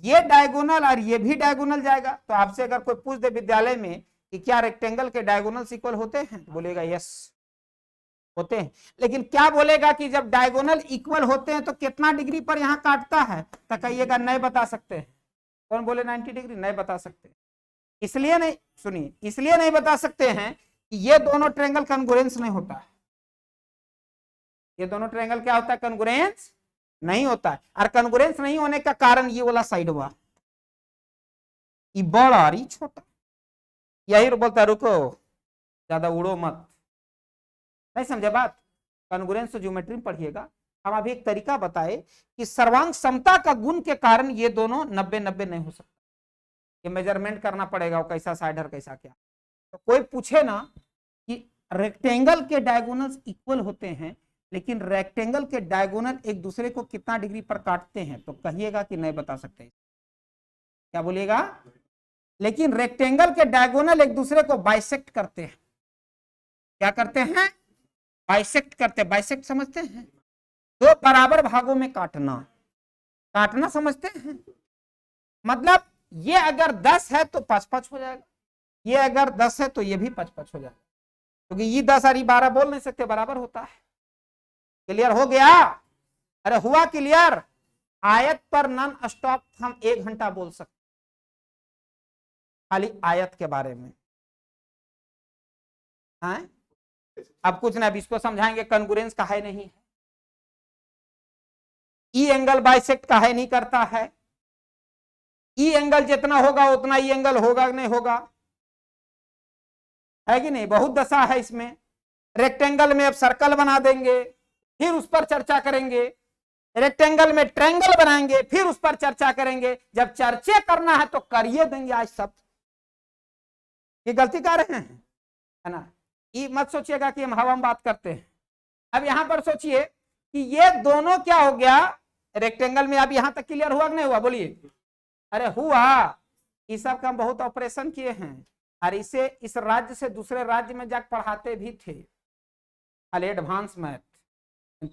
ये डायगोनल और ये भी डायगोनल जाएगा। तो आपसे अगर कोई पूछ दे विद्यालय में कि क्या रेक्टेंगल के डायगोनल्स इक्वल होते हैं, तो बोलेगा यस होते हैं। लेकिन क्या बोलेगा कि जब डायगोनल इक्वल होते हैं तो कितना डिग्री पर यहाँ काटता है, तो कहिएगा नहीं बता सकते हैं। कौन बोले 90 डिग्री? नहीं बता सकते। इसलिए नहीं, सुनिए, इसलिए नहीं बता सकते हैं कि ये दोनों ट्रायंगल कॉन्ग्रुएंस नहीं होता है। ये दोनों ट्रायंगल क्या होता है? कॉन्ग्रुएंस नहीं होता है। और कॉन्ग्रुएंस नहीं होने का कारण ये वाला साइड हुआ, ये बड़ा और ये छोटा। यही बोलता है रुको ज्यादा उड़ो मत। नहीं समझे बात? कॉन्ग्रुएंस तो ज्योमेट्री में पढ़िएगा। हम अभी एक तरीका बताए कि सर्वांग समता का गुण के कारण ये दोनों 90-90 नहीं हो सकता। ये मेजरमेंट करना पड़ेगा, वो कैसा साइड है कैसा क्या। तो कोई पूछे ना कि रेक्टेंगल के डायगोनल्स इक्वल होते हैं, लेकिन रेक्टेंगल के डायगोनल एक दूसरे को कितना डिग्री पर काटते हैं, तो कहिएगा कि नहीं बता सकते। क्या बोलिएगा? लेकिन रेक्टेंगल के डायगोनल एक दूसरे को बाइसेक्ट करते हैं। क्या करते हैं? बाइसेक्ट करते हैं। बाइसेक्ट समझते हैं? 2 बराबर भागों में काटना। काटना समझते हैं? मतलब ये अगर 10 है तो 5-5 हो जाएगा, ये अगर 10 है तो ये भी 5-5 हो जाएगा, क्योंकि ये 10 और 12 बोल नहीं सकते, बराबर होता है। क्लियर हो गया? अरे हुआ क्लियर? आयत पर नॉन स्टॉप हम 1 घंटा बोल सकते, खाली आयत के बारे में। हाँ? अब कुछ ना, अब इसको समझाएंगे कॉन्ग्रुएंस काहे नहीं है, ई एंगल बाइसेक्ट काहे नहीं करता है, ई एंगल जितना होगा उतना ई एंगल होगा नहीं होगा, है कि नहीं? बहुत दशा है इसमें। रेक्टेंगल में अब सर्कल बना देंगे, फिर उस पर चर्चा करेंगे। रेक्टेंगल में ट्रायंगल बनाएंगे, फिर उस पर चर्चा करेंगे। जब चर्चा करना है तो करिए देंगे आज सब। ये गलती कर रहे हैं, है ना? ये मत सोचिएगा कि हम हवा में बात करते हैं। अब यहां पर सोचिए कि ये दोनों क्या हो गया रेक्टेंगल में। अब यहां तक क्लियर हुआ कि नहीं हुआ? बोलिए। अरे हुआ। ये सब का हम बहुत ऑपरेशन किए हैं, और इसे इस राज्य से दूसरे राज्य में जाकर पढ़ाते भी थे, खाली एडवांस मैथ।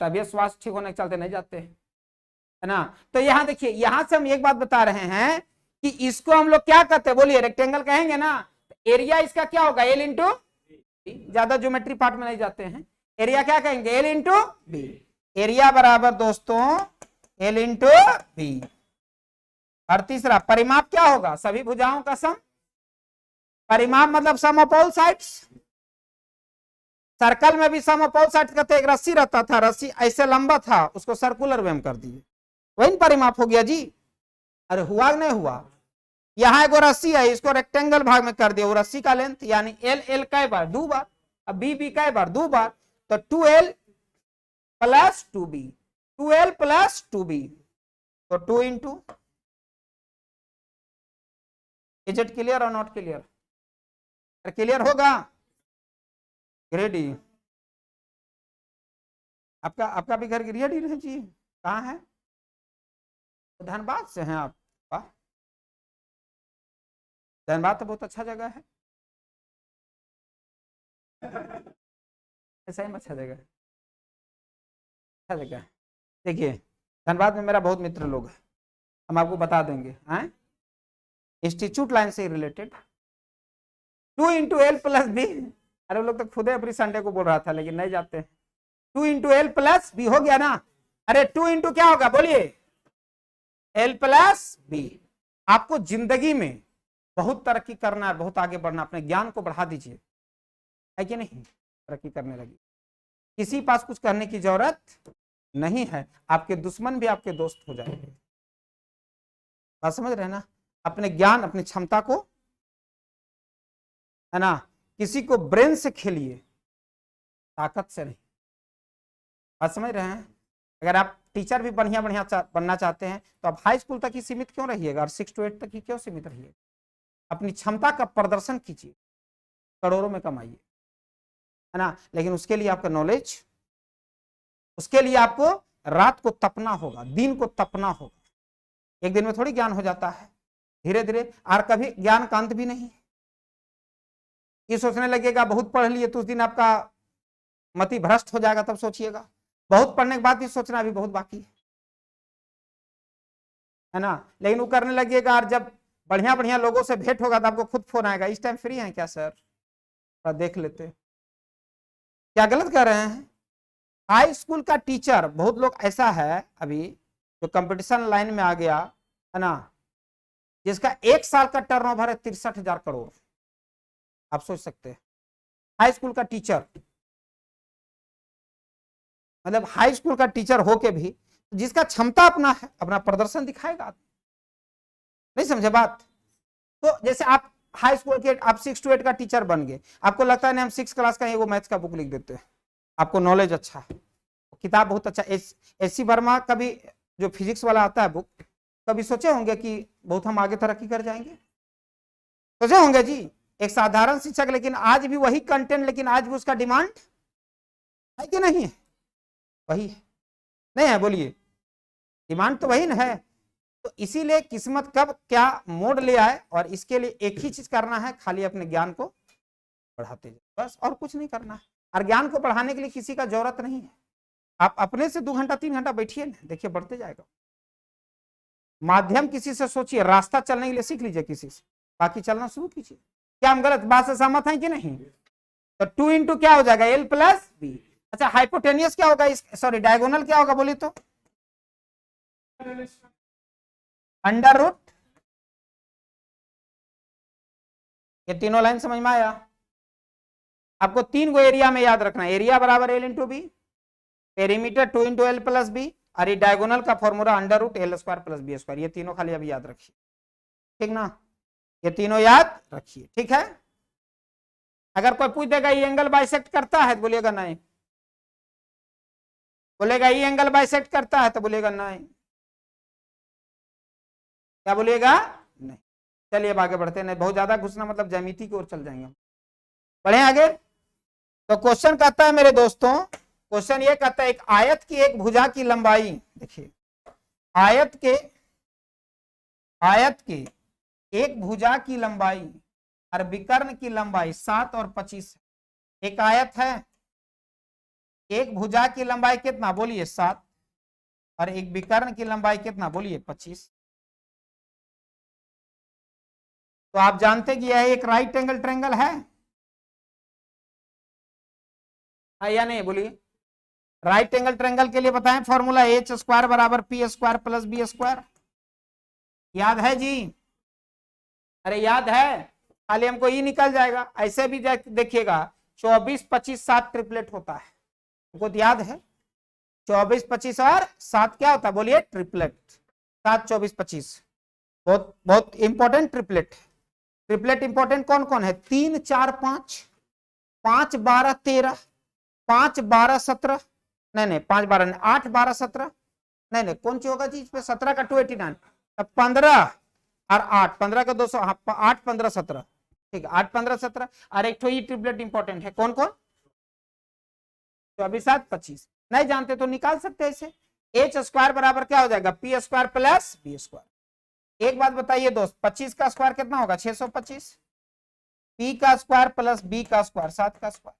तबियत स्वास्थ्य ठीक होने के चलते नहीं जाते, है ना? तो यहाँ देखिए, यहां से हम एक बात बता रहे हैं कि इसको हम लोग क्या कहते हैं? बोलिए। रेक्टेंगल कहेंगे ना, एरिया इसका क्या होगा? L इंटू, ज्यादा ज्योमेट्री पार्ट में नहीं जाते हैं। एरिया क्या कहेंगे? L into B. एरिया बराबर दोस्तों L इंटू बी। और तीसरा परिमाप क्या होगा? सभी भुजाओं का सम। परिमाप मतलब सम ऑफ ऑल साइड्स। सर्कल में भी सम ऑफ ऑल साइड्स कहते हैं। एक रस्सी रहता था, रस्सी ऐसे लंबा था, उसको सर्कुलर वे में कर दिए, वही परिमाप हो गया जी। अरे हुआ नहीं हुआ? यहाँ एक रस्सी है, इसको रेक्टेंगल भाग में कर दिया, वो रस्सी का लेंथ यानी L L कई बार? 2 बार। अब B B कई बार? 2 बार। तो 2L + 2B, 2L + 2B, तो 2 इंटू। इज इट क्लियर और नॉट क्लियर? क्लियर होगा? गिरिडी, आपका भी घर गिरिडी है जी? कहाँ है? धनबाद से हैं आप? वाह, धनबाद तो बहुत अच्छा जगह है। ऐसा ही अच्छा जगह है, अच्छा जगह है। देखिए धनबाद में मेरा बहुत मित्र लोग है, हम आपको बता देंगे। इंस्टीट्यूट लाइन से रिलेटेड 2 इंटू L + B। अरे लोग तो खुद एवरी संडे को बोल रहा था, लेकिन नहीं जाते। 2 इंटू L + B हो गया ना? अरे 2 इंटू क्या होगा? बोलिए। L + B। आपको जिंदगी में बहुत तरक्की करना है, बहुत आगे बढ़ना, अपने ज्ञान को बढ़ा दीजिए, है कि नहीं? तरक्की करने लगी, किसी पास कुछ करने की जरूरत नहीं है। आपके दुश्मन भी आपके दोस्त हो जाएंगे। बात समझ रहे हैं ना, अपने ज्ञान अपनी क्षमता को, है ना, किसी को ब्रेन से खेलिए, ताकत से नहीं। बात समझ रहे हैं। अगर आप टीचर भी बढ़िया बढ़िया बनना चाहते हैं तो आप हाई स्कूल तक ही सीमित क्यों रहिएगा और 6 to 8 तक ही क्यों सीमित रहिएगा। अपनी क्षमता का प्रदर्शन कीजिए, करोड़ों में कमाइए, है ना। लेकिन उसके लिए आपका नॉलेज, उसके लिए आपको रात को तपना होगा, दिन को तपना होगा। एक दिन में थोड़ी ज्ञान हो जाता है, धीरे धीरे। और कभी ज्ञान का अंत भी नहीं। ये सोचने लगेगा बहुत पढ़ लिए तो उस दिन आपका मति भ्रष्ट हो जाएगा, तब सोचिएगा। बहुत पढ़ने के बाद भी सोचना अभी बहुत बाकी है ना। लेकिन वो करने लगेगा, और जब बढ़िया बढ़िया लोगों से भेंट होगा तो आपको खुद फोन आएगा, इस टाइम फ्री हैं क्या सर, देख लेते। क्या गलत कर रहे हैं। हाई स्कूल का टीचर, बहुत लोग ऐसा है अभी जो कंपटीशन लाइन में आ गया, है ना, जिसका 1 साल का टर्नओवर है 63,000 करोड़। आप सोच सकते हैं, हाई स्कूल का टीचर, मतलब हाई स्कूल का टीचर होके भी जिसका क्षमता अपना है, अपना प्रदर्शन दिखाएगा। नहीं समझे बात। तो जैसे आप हाई स्कूल के आप 6 to 8 का टीचर बन गए, आपको लगता है नहीं हम 6 क्लास का वो मैथ्स का बुक लिख देते हैं, आपको नॉलेज अच्छा है, किताब बहुत अच्छा। एस.सी. वर्मा का भी जो फिजिक्स वाला आता है बुक, कभी सोचे होंगे कि बहुत हम आगे तरक्की कर जाएंगे, सोचे होंगे जी। एक साधारण शिक्षक, लेकिन आज भी वही कंटेंट, लेकिन आज भी उसका डिमांड है कि नहीं है, वही है, नहीं है, बोलिए, डिमांड तो वही ना है। तो इसीलिए किस्मत कब क्या मोड़ ले आए, और इसके लिए एक ही चीज करना है, खाली अपने ज्ञान को बढ़ाते जाए, बस, और कुछ नहीं करना है। और ज्ञान को बढ़ाने के लिए किसी का जरूरत नहीं है, आप अपने से 2 घंटा 3 घंटा बैठिए ना, देखिए बढ़ते जाएगा। माध्यम किसी से सोचिए, रास्ता चलने के लिए सीख लीजिए किसी से, बाकी चलना शुरू कीजिए। क्या हम गलत बात से सहमत हैं कि नहीं। तो 2 into क्या हो जाएगा, L + B। अच्छा, हाइपोटेनियस क्या होगा, सॉरी डायगोनल क्या होगा बोलिए तो, √। ये तीनों लाइन समझ में आया। आपको 3 गो एरिया में याद रखना है, एरिया बराबर L × B, perimeter 2 into L + B, और ये डायगोनल का फॉर्मूला √L² + B²। ये तीनों खाली अभी याद रखिए, ठीक ना, ये तीनों याद रखिए, ठीक है। अगर कोई पूछ देगा ये एंगल बाइसेक्ट करता है तो बोलिएगा नहीं, बोलेगा ये एंगल बाइसेक्ट करता है तो बोलिएगा नहीं, क्या बोलिएगा, नहीं। चलिए अब आगे बढ़ते हैं, नहीं बहुत ज्यादा घुसना मतलब ज्यामिति की ओर चल जाएंगे। बढ़े आगे। तो क्वेश्चन कहता है मेरे दोस्तों, क्वेश्चन ये कहता है एक आयत की एक भुजा की लंबाई, देखिए आयत के एक भुजा की लंबाई और विकर्ण की लंबाई 7 और 25 है। एक आयत है, एक भुजा की लंबाई कितना बोलिए 7, और एक विकर्ण की लंबाई कितना बोलिए 25। तो आप जानते कि यह एक राइट एंगल ट्रायंगल है या नहीं, बोलिए। राइट एंगल ट्रायंगल के लिए बताएं फॉर्मूला, H² = P² + B²। याद है जी, अरे याद है, खाली हमको ये निकल जाएगा। ऐसे भी देखिएगा 24, 25, 7 ट्रिपलेट होता है, हमको याद है 24, 25 और 7 क्या होता है बोलिए, ट्रिपलेट। 7, 24, 25 बहुत बहुत इंपॉर्टेंट ट्रिपलेट। ट्रिपलेट इंपॉर्टेंट कौन कौन है, 3, 4, 5, 5, 12, 13, 5, 12, 17, नहीं 5, 12 नहीं, 8, 12, 17, नहीं कौन सी होगा जी इसमें, 17 का 289, 15 और 8, 15 का 200, 8, 15, 17, ठीक है, 8, 15, 17। और एक ही ट्रिपलेट इंपॉर्टेंट है, कौन कौन, 24, 7, 25। नहीं जानते तो निकाल सकते हैं इसे। H² बराबर क्या हो जाएगा, P² + B²। एक बात बताइए दोस्त, 25 का स्क्वायर कितना होगा 625, P का स्क्वायर + B का स्क्वायर 7 का स्क्वायर,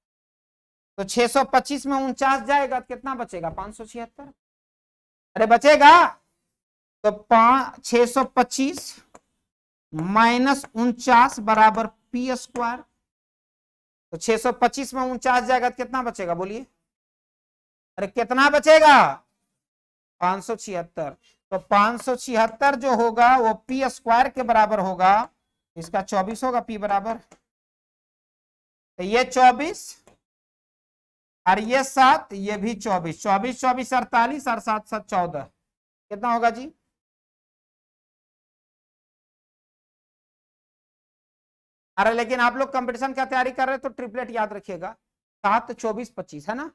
तो 625 में 49 जाएगा, कितना बचेगा 576। अरे बचेगा, तो 625 - 49 बराबर P²। तो 625 में 49 जाएगा तो कितना बचेगा बोलिए, अरे कितना बचेगा 576। तो 576 जो होगा वो P² के बराबर होगा, इसका 24 होगा P बराबर, तो ये 24 और ये 7, ये भी 24, 24, 24, 48 और 7, 7, 14, कितना होगा जी अरे लेकिन आप लोग कंपटीशन का तैयारी कर रहे हैं तो ट्रिपलेट याद रखिएगा, 7 24 25 है ना।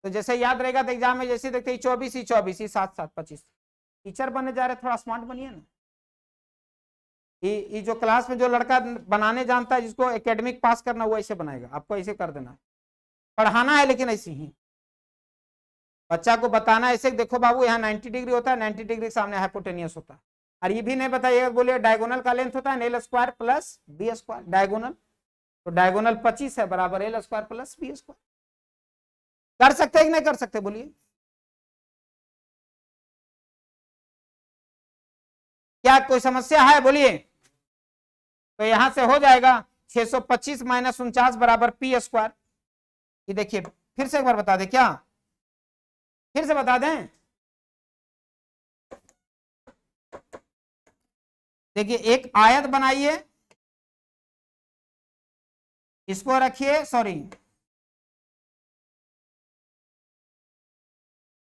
तो जैसे याद रहेगा तो एग्जाम में जैसे देखते 24 ही 24 ही 7 7 25। टीचर बनने जा रहे थोड़ा स्मार्ट बनिए ना। ये जो क्लास में जो लड़का बनाने जानता है, जिसको एकेडमिक पास करना, वो ऐसे बनाएगा, आपको ऐसे कर देना है। पढ़ाना है लेकिन ऐसे ही बच्चा को बताना ऐसे, देखो बाबू यहाँ 90 डिग्री होता है, 90 डिग्री के सामने हाइपोटेनियस होता है। और ये भी नहीं बताइएगा, बोलिए डायगोनल का लेंथ होता है L square plus B square, diagonal तो डायगोनल 25 है बराबर L square plus B square. कर सकते हैं कि नहीं कर सकते बोलिए? क्या कोई समस्या है बोलिए? तो यहां से हो जाएगा 625 माइनस 49 बराबर पी स्क्वायर। ये देखिए फिर से एक बार बता दें क्या, फिर से बता दें, देखिए एक आयत बनाइए, इसको रखिए, सॉरी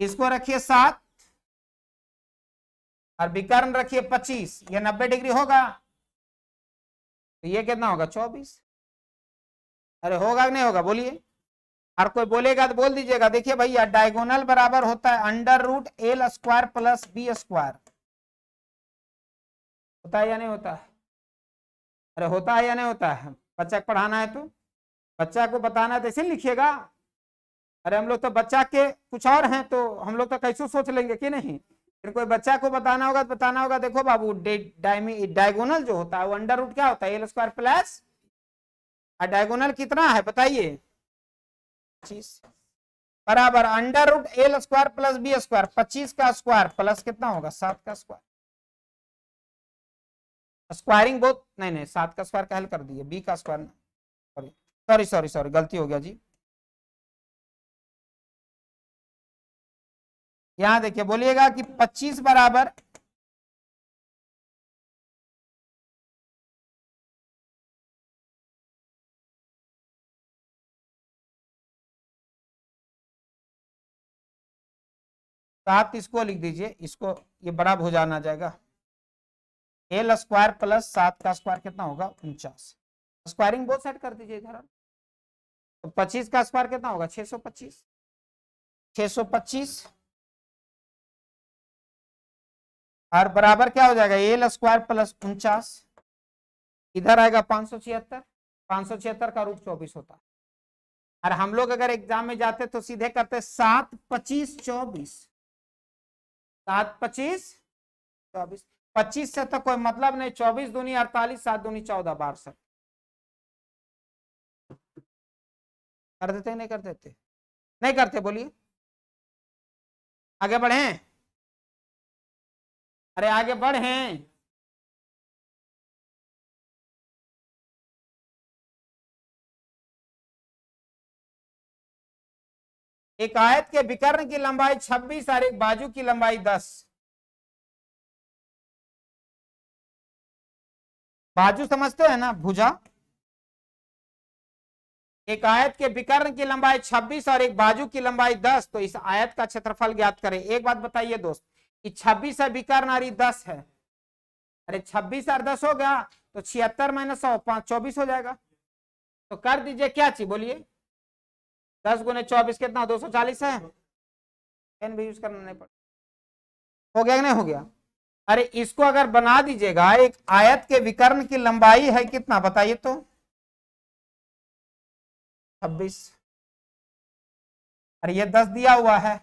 इसको रखिए 7 और विकर्ण रखिए 25, ये 90 डिग्री होगा, तो ये कितना होगा 24। अरे होगा कि नहीं होगा बोलिए? और कोई बोलेगा तो बोल दीजिएगा, देखिए भैया डायगोनल बराबर होता है under root L square plus B square. होता है या नहीं होता है? अरे होता है या नहीं होता है? बच्चा को पढ़ाना है तो बच्चा को बताना है तो ऐसे लिखिएगा। अरे हम लोग तो बच्चा के कुछ और हैं, तो हम लोग तो कैसे सोच लेंगे कि नहीं, फिर कोई बच्चा को बताना होगा तो बताना होगा, देखो बाबू डायगोनल जो होता है वो अंडर रूट क्या होता है एल स्क्वायर प्लस, और डायगोनल कितना है बताइए 25 बराबर under root L square plus B square, 25 का स्क्वायर प्लस कितना होगा 7 का स्क्वायर। स्क्वायरिंग बहुत नहीं नहीं 7 का स्क्वायर का हल कर दिए, बी का square, sorry sorry sorry sorry गलती हो गया जी। यहां देखिए बोलिएगा कि 25 बराबर सात, इसको लिख दीजिए, इसको ये बड़ा भुजान आ जाएगा, एल स्क्वायर प्लस 7 का स्क्वायर कितना होगा 49। स्क्वायरिंग बहुत सेट कर दीजिए इधर, तो 25 का स्क्वायर कितना होगा 625, 625 और बराबर क्या हो जाएगा एल स्क्वायर प्लस 49, इधर आएगा 576, 576 का रूट 24 होता है। और हम लोग अगर एग्जाम में जाते तो सीधे करते 7 25 24, 7 25 24, 25 से तो कोई मतलब नहीं, 24 दूनी 48, 7 दूनी 14, 62 कर देते नहीं कर देते? नहीं करते बोलिए, आगे बढ़े, अरे आगे बढ़े। एक आयत के विकर्ण की लंबाई 26 और एक बाजू की लंबाई 10, बाजू समझते हैं ना भुजा, एक आयत के विकर्ण की लंबाई 26 और एक बाजू की लंबाई 10, तो इस आयत का क्षेत्रफल ज्ञात करें। एक बात बताइए दोस्त, कि 26 है विकर्ण और 10 है, अरे 26 और 10 हो गया तो 76 माइनस 100 5 24 हो जाएगा। तो कर दीजिए क्या चाहिए बोलिए, 10 गुने 24 कितना 240 है, पेन भी यूज करना नहीं पड़ता। हो गया कि नहीं हो गया? अरे इसको अगर बना दीजिएगा, एक आयत के विकर्ण की लंबाई है कितना बताइए तो 26, अरे ये 10 दिया हुआ है,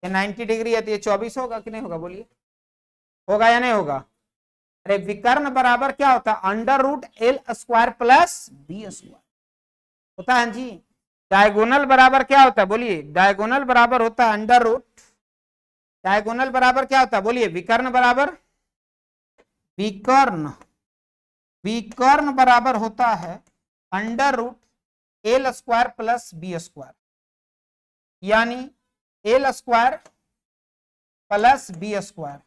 ये 90 डिग्री है तो ये 24 होगा कि नहीं होगा बोलिए? होगा या नहीं होगा? अरे विकर्ण बराबर क्या होता है under root L square plus B square होता है जी। डायगोनल बराबर क्या होता है बोलिए? डायगोनल बराबर होता है अंडर रूट, डायगोनल बराबर क्या होता है बोलिए? विकर्ण बराबर, विकर्ण, विकर्ण बराबर होता है under root L square plus B square, यानी L square plus B square.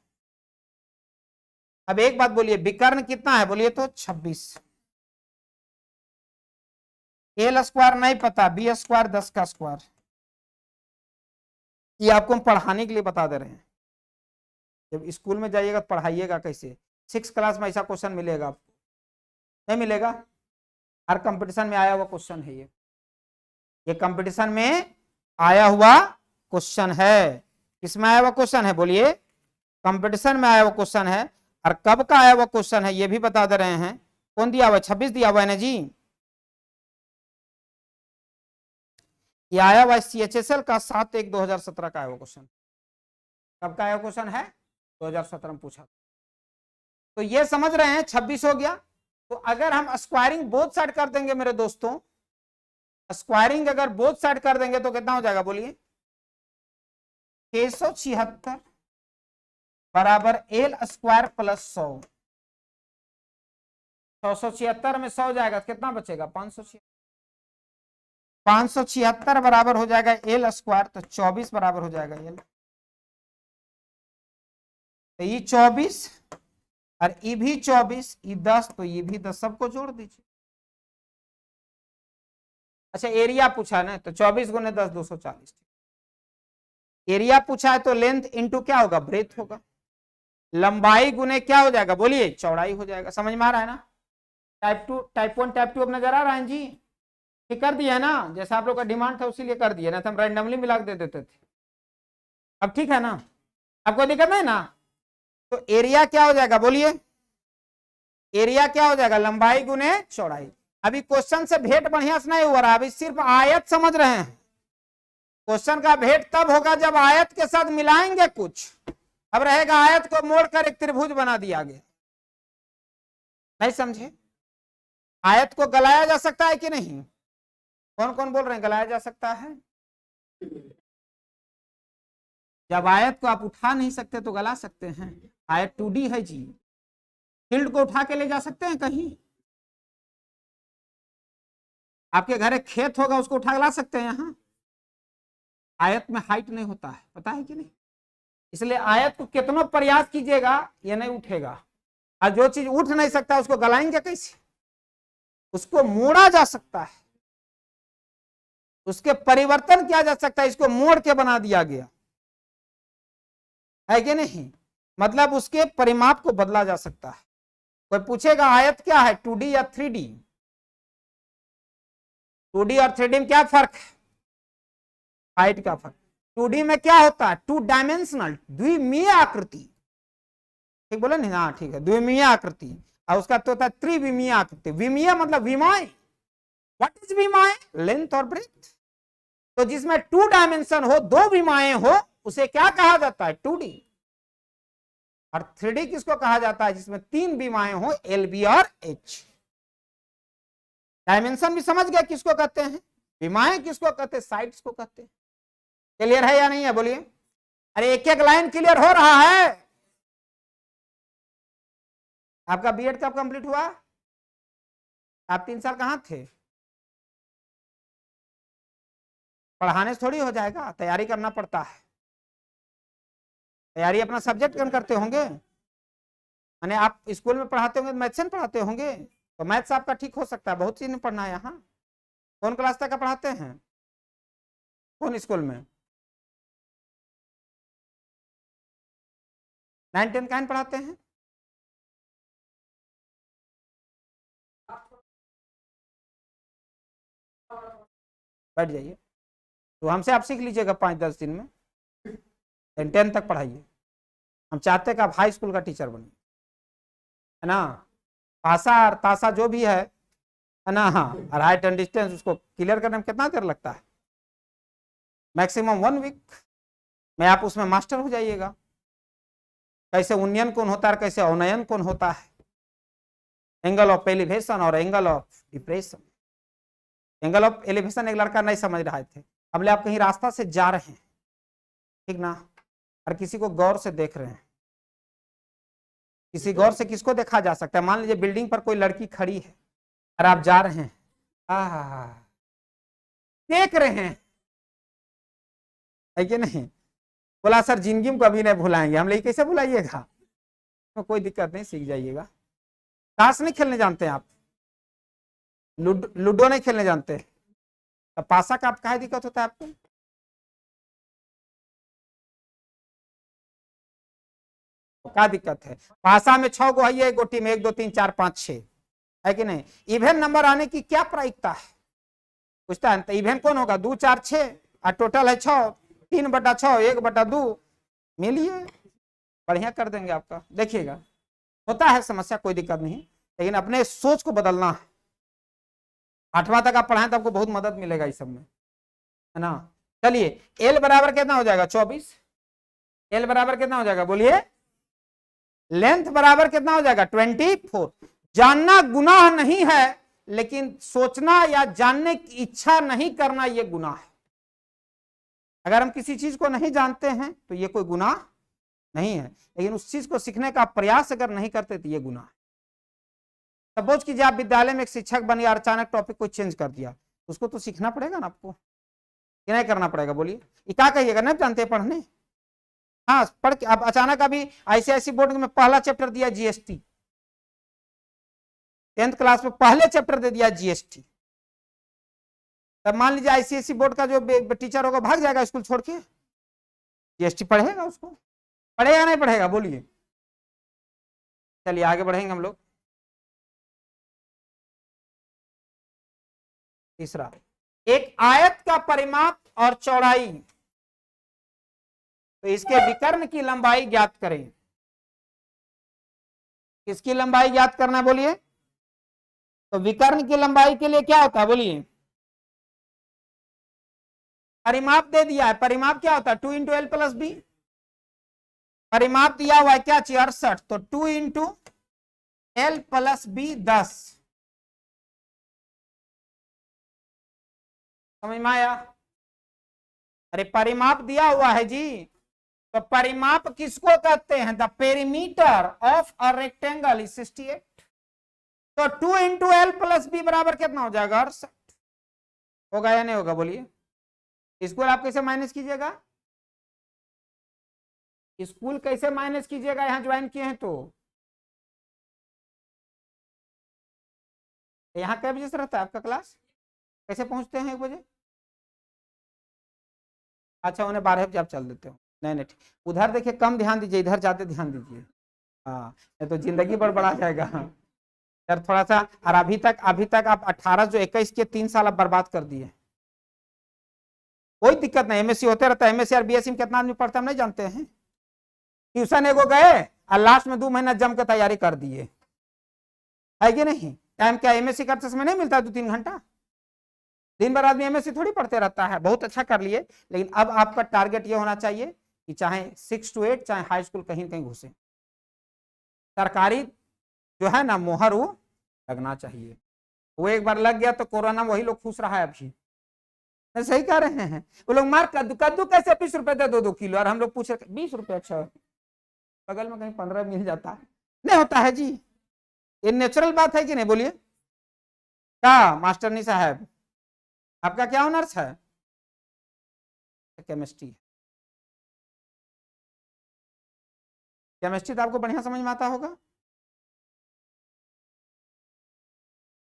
अब एक बात बोलिए, विकर्ण कितना है बोलिए तो 26, एल स्क्वायर नहीं पता, बी स्क्वायर 10 का स्क्वायर, ये आपको हम पढ़ाने के लिए बता दे रहे हैं, जब स्कूल में जाइएगा पढ़ाइएगा कैसे, 6 क्लास में ऐसा क्वेश्चन मिलेगा आपको, नहीं मिलेगा? हर कंपटीशन में आया हुआ क्वेश्चन है ये कंपटीशन में आया हुआ क्वेश्चन है। किसमें आया हुआ क्वेश्चन है बोलिए? कंपटीशन में आया हुआ क्वेश्चन है। और कब का आया हुआ क्वेश्चन है ये भी बता दे रहे हैं। कौन दिया हुआ है? 26 दिया हुआ है ना जी। ये आया हुआ CHSL का 7/1/2017 का आया हुआ क्वेश्चन। कब का आया क्वेश्चन है? 2017 में पूछा। तो ये समझ रहे हैं 26 हो गया। तो अगर हम स्क्वायरिंग बोथ साइड कर देंगे मेरे दोस्तों, स्क्वायरिंग अगर बोथ साइड कर देंगे तो कितना हो जाएगा बोलिए? 676 बराबर L स्क्वायर प्लस 100। 676 में 100 जाएगा कितना बचेगा? 576। 576 बराबर हो जाएगा L स्क्वायर, तो 24 बराबर हो जाएगा L। तो ये 24 और ये भी 24, ये 10, तो ये भी 10, सबको जोड़ दीजिए। अच्छा एरिया पूछा ना, तो 24 गुने 10 240। एरिया पूछा है तो लेंथ इंटू क्या होगा? ब्रेथ होगा। लंबाई गुने क्या हो जाएगा बोलिए? चौड़ाई हो जाएगा। समझ में आ रहा है ना? टाइप 1 टाइप 2 अब नजर आ रहा है जी? ये कर दिया ना, जैसा आप लोग का डिमांड था उसीलिए कर दिया, ना तो हम रैंडमली मिला के दे देते थे। अब ठीक है ना? आपको दिक्कत नहीं ना? तो एरिया क्या हो जाएगा बोलिए? एरिया क्या हो जाएगा? लंबाई गुने चौड़ाई। अभी क्वेश्चन से भेंट बढ़िया से नहीं हुआ रहा, अभी सिर्फ आयत समझ रहे हैं। क्वेश्चन का भेंट तब होगा जब आयत के साथ मिलाएंगे कुछ। अब रहेगा आयत को मोड़कर एक त्रिभुज बना दिया गया। नहीं समझे? आयत को गलाया जा सकता है कि नहीं? कौन कौन बोल रहे हैं गलाया जा सकता है? जब आयत को आप उठा नहीं सकते तो गला सकते हैं। आयत 2D है जी। फील्ड को उठा के ले जा सकते हैं कहीं? आपके घर एक खेत होगा, उसको उठा ला सकते हैं यहाँ? आयत में हाइट नहीं होता है, पता है कि नहीं? इसलिए आयत को कितना प्रयास कीजिएगा ये नहीं उठेगा। और जो चीज उठ नहीं सकता उसको गलाएंगे कैसे? उसको मोड़ा जा सकता है, उसके परिवर्तन किया जा सकता है, इसको मोड़ के बना दिया गया है कि नहीं? मतलब उसके परिमाप को बदला जा सकता है। कोई पूछेगा आयत क्या है, 2D या 3D? 2D और 3D में क्या फर्क है? हाइट का फर्क। 2D में क्या होता है? 2 डायमेंशनल, द्विमीय आकृति। ठीक बोले नहीं? हाँ ठीक है, द्विमीय आकृति। और उसका तो होता है त्रिविमीय आकृति। विमीय मतलब विमाएं। व्हाट इज विमाएं? लेंथ और ब्रेथ। तो जिसमें 2 डायमेंशन हो, 2 विमाएं हो, उसे क्या कहा जाता है? 2D। और 3D किसको कहा जाता है? जिसमें 3 विमाएं हो, LB और H। डायमेंशन भी समझ गए किसको कहते हैं? विमाएं किसको कहते हैं? साइड्स को कहते हैं। क्लियर है या नहीं है बोलिए? अरे एक एक लाइन क्लियर हो रहा है? आपका बीएड कब कंप्लीट हुआ? आप 3 साल कहां थे? पढ़ाने से थोड़ी हो जाएगा, तैयारी करना पड़ता है। तैयारी अपना सब्जेक्ट कम करते होंगे। माने आप स्कूल में पढ़ाते होंगे, मैथ्स में पढ़ाते होंगे, तो मैथ्स आपका ठीक हो सकता है, बहुत चीज नहीं पढ़ना है यहाँ। कौन क्लास तक का पढ़ाते हैं? कौन स्कूल में? 9 10 कहाँ पढ़ाते हैं? बैठ जाइए, तो हमसे आप सीख लीजिएगा 5-10 दिन में। 10 तक पढ़ाइए। हम चाहते हैं कि आप हाई स्कूल का टीचर बनिए, है ना? पासा और तासा जो भी है ना, हाँ, और हाइट एंड डिस्टेंस उसको क्लियर करने में कितना देर लगता है? मैक्सिमम 1 वीक में आप उसमें मास्टर हो जाइएगा। कैसे उन्नयन कोण होता है, कैसे अवनयन कोण होता है, एंगल ऑफ एलिवेशन और angle of depression. Angle of elevation एक लड़का नहीं समझ रहे थे, अब आप कहीं रास्ता से जा रहे हैं, ठीक ना, और किसी को गौर से देख रहे हैं। किसी गौर से किसको देखा जा सकता है? मान लीजिए बिल्डिंग पर कोई लड़की खड़ी है और आप जा रहे हैं, देख रहे हैं, है कि नहीं? बोला सर जिंदगी में कभी नहीं भुलाएंगे। हम लोग कैसे भुलाइएगा? तो कोई दिक्कत नहीं, सीख जाइएगा। ताश नहीं खेलने जानते हैं आप? लूडो नहीं खेलने जानते? तो पासा का आप क्या दिक्कत होता है आपको? क्या दिक्कत है? पासा में 6 गो है, गोटी में 1 2 3 4 5 6। है कि नहीं। इवन नंबर आने की क्या प्रायिकता है पूछता है, तो इवन कौन होगा, 2 4 6 और टोटल है 6, 3/6 1/2 मिलिए, बढ़िया कर देंगे आपका। देखिएगा होता है समस्या, कोई दिक्कत नहीं, लेकिन अपने सोच को बदलना है। 8वां तक आप पढ़ाएं तो आपको बहुत मदद मिलेगा इस सब में, है ना। चलिए एल बराबर कितना हो जाएगा 24, एल बराबर कितना हो जाएगा बोलिए, लेंथ बराबर कितना हो जाएगा 24। जानना गुनाह नहीं है, लेकिन सोचना या जानने की इच्छा नहीं करना यह गुनाह है। अगर हम किसी चीज को नहीं जानते हैं तो यह कोई गुनाह नहीं है, लेकिन उस चीज को सीखने का प्रयास अगर नहीं करते तो यह गुनाह है। सपोज कीजिए आप विद्यालय में एक शिक्षक बन गया, अचानक टॉपिक को चेंज कर दिया, उसको तो सीखना पड़ेगा ना आपको, कि नहीं करना पड़ेगा बोलिए, ये क्या कहिएगा, नहीं जानते पढ़ने। हाँ पढ़ के अब अचानक अभी आईसीआईसी बोर्ड में पहला चैप्टर दिया जीएसटी, 10th क्लास में पहले चैप्टर दे दिया जीएसटी, तब मान लीजिए आईसीआईसी बोर्ड का जो टीचर होगा भाग जाएगा स्कूल छोड़ के, जीएसटी पढ़ेगा, उसको पढ़ेगा नहीं पढ़ेगा बोलिए। चलिए आगे बढ़ेंगे हम लोग। तीसरा, एक आयत का परिमाप और चौड़ाई, तो इसके विकर्ण की लंबाई ज्ञात करें। किसकी लंबाई ज्ञात करना है बोलिए, तो विकर्ण की लंबाई के लिए क्या होता है बोलिए, परिमाप दे दिया है। परिमाप क्या होता है 2 × L + B, परिमाप दिया हुआ है क्या चाहिए 68, तो 2 × L + B 10, समझ में आया। अरे परिमाप दिया हुआ है जी, तो परिमाप किसको कहते हैं, the perimeter of a rectangle is 68, तो 2 × L + B बराबर कितना हो जाएगा 68, होगा या नहीं होगा बोलिए। स्कूल आप कैसे माइनस कीजिएगा, स्कूल कैसे माइनस कीजिएगा, यहां ज्वाइन किए हैं तो यहां कै बजे से रहता है आपका क्लास, कैसे पहुंचते हैं 1 बजे, अच्छा उन्हें 12 बजे आप चल देते हो, नहीं नहीं ठीक, उधर देखिए कम ध्यान दीजिए, इधर ज्यादा ध्यान दीजिए, हाँ नहीं तो जिंदगी बड़बड़ा जाएगा यार थोड़ा सा। और अभी तक आप 18 जो 21 के 3 साल आप बर्बाद कर दिए, कोई दिक्कत नहीं, एमएससी होते रहता है, एमएससी और बीएससी में कितना आदमी पढ़ता है हम नहीं जानते हैं। ट्यूशन एगो गए और लास्ट में 2 महीना जम के तैयारी कर दिए, है कि नहीं। टाइम क्या एमएससी करते समय नहीं मिलता 2-3 घंटा, दिन भर आदमी एमएससी थोड़ी पढ़ते रहता है। बहुत अच्छा कर लिए, लेकिन अब आपका टारगेट ये होना चाहिए कि चाहे 6 to 8 चाहे हाई स्कूल कहीं कहीं घुसे, सरकारी जो है ना मोहर वो लगना चाहिए। वो एक बार लग गया तो कोरोना वही लोग खुश रहा है अभी, सही कह रहे हैं। वो लोग मार कद्दू कैसे 20 रुपए दे 2 किलो, और हम लोग पूछे 20 रुपए, अच्छा बगल में कहीं 15 मिल जाता है, नहीं होता है जी, ये नेचुरल बात है कि नहीं बोलिए। क्या मास्टरनी साहब आपका क्या ऑनर्स है, केमिस्ट्री, केमिस्ट्री तो आपको बढ़िया समझ में आता होगा।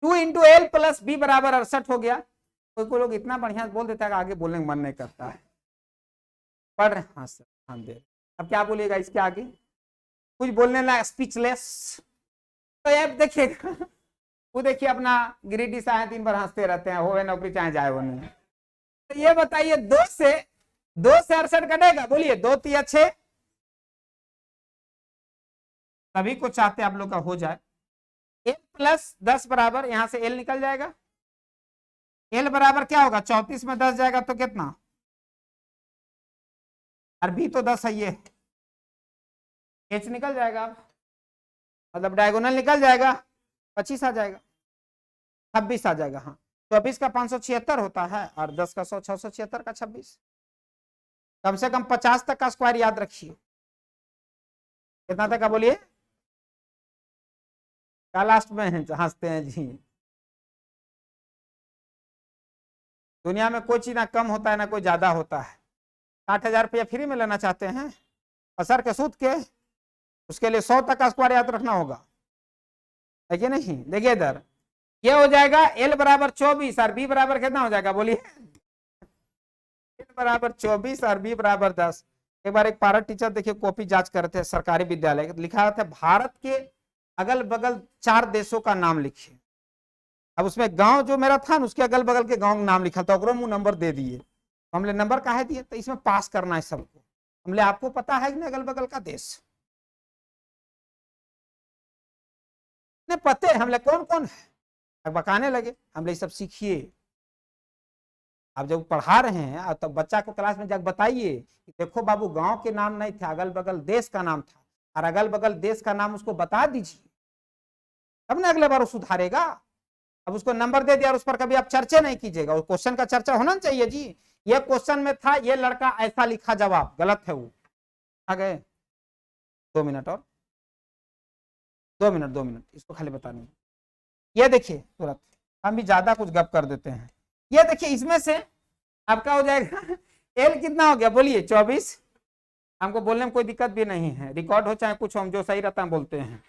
2 × L + B बराबर 68 हो गया। कोई लोग इतना बढ़िया बोल देता है आगे बोलने का मन नहीं करता है, पढ़ रहे, हाँ सर हाँ दे, अब क्या बोलिएगा इसके आगे, कुछ बोलने लायक, स्पीचलेस। तो ये देखिएगा, वो देखिए अपना गिरिडीह से आए, दिन भर हंसते रहते हैं, हो नौकरी चाहे जाए वो नहीं। तो ये बताइए 2 से 68 कटेगा बोलिए, 2 × 6, सभी को चाहते आप लोग का हो जाए। L + 10 बराबर, यहां से L निकल जाएगा, L बराबर क्या होगा 34 में 10 जाएगा तो कितना, और B तो 10 है, ये H निकल जाएगा, मतलब डायगोनल निकल जाएगा, 25 आ जाएगा, 26 आ जाएगा। हाँ 24 का 576 होता है, और 10 का 100, 676 का 26, कम से कम 50 तक का स्क्वायर याद रखिए। कितना तक का बोलिए, क्या लास्ट में है हंसते हैं जी। दुनिया में कोई चीज ना कम होता है ना कोई ज्यादा होता है। 60,000 रुपया फ्री में लेना चाहते हैं असर के सूद के, उसके लिए 100 तक का स्क्वायर याद रखना होगा, है कि नहीं। देखिए इधर ये हो जाएगा L बराबर 24 और B बराबर कितना हो जाएगा बोलिए, L बराबर 24 और B बराबर 10। एक बार एक पारा टीचर देखिए कॉपी जांच कर रहे थे सरकारी विद्यालय, लिखा था भारत के अगल बगल 4 देशों का नाम लिखिए। अब उसमें गांव जो मेरा था ना उसके अगल बगल के गांव का नाम लिखा था, ओकरो मुंह नंबर दे दिए। तो हमने नंबर काहे दिए, तो इसमें पास करना है सबको। हमले आपको पता है कि नहीं अगल बगल का देश, नहीं पते हमले कौन कौन है, अब बकाने लगे। हमले सब सीखिए। आप जब पढ़ा रहे हैं तब बच्चा को क्लास में जाकर बताइए कि देखो बाबू गांव के नाम नहीं थे, अगल बगल देश का नाम था, और अगल बगल देश का नाम उसको बता दीजिए, तब ना अगले बार वो सुधारेगा। अब उसको नंबर दे दिया और उस पर कभी आप चर्चा नहीं कीजिएगा, उस क्वेश्चन का चर्चा होना चाहिए जी। ये क्वेश्चन में था, ये लड़का ऐसा लिखा, जवाब गलत है वो। आ गए 2 मिनट और 2 मिनट इसको खाली बताने। ये देखिए तुरंत हम भी ज्यादा कुछ गप कर देते हैं। ये देखिए इसमें से आपका हो जाएगा एल कितना हो गया बोलिए 24। हमको बोलने में कोई दिक्कत भी नहीं है, रिकॉर्ड हो चाहे कुछ, हम जो सही रहता है बोलते हैं।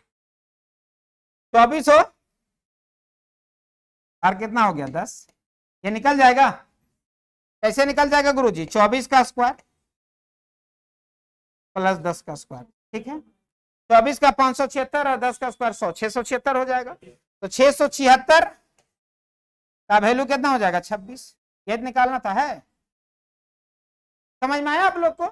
24 हो और कितना हो गया 10, ये निकल जाएगा। कैसे निकल जाएगा गुरुजी, 24 का स्क्वायर प्लस 10 का स्क्वायर, ठीक है। 24 का 576 और 10 का स्क्वायर 100, 676 हो जाएगा। तो 676 का वैल्यू कितना हो जाएगा 26। ये निकालना था, है समझ में आया आप लोग को,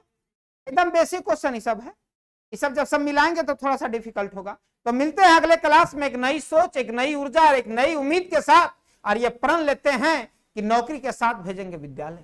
एकदम बेसिक क्वेश्चन ही सब है। ये सब जब सब मिलाएंगे तो थोड़ा सा डिफिकल्ट होगा। तो मिलते हैं अगले क्लास में एक नई सोच, एक नई ऊर्जा और एक नई उम्मीद के साथ, और ये प्रण लेते हैं कि नौकरी के साथ भेजेंगे विद्यालय।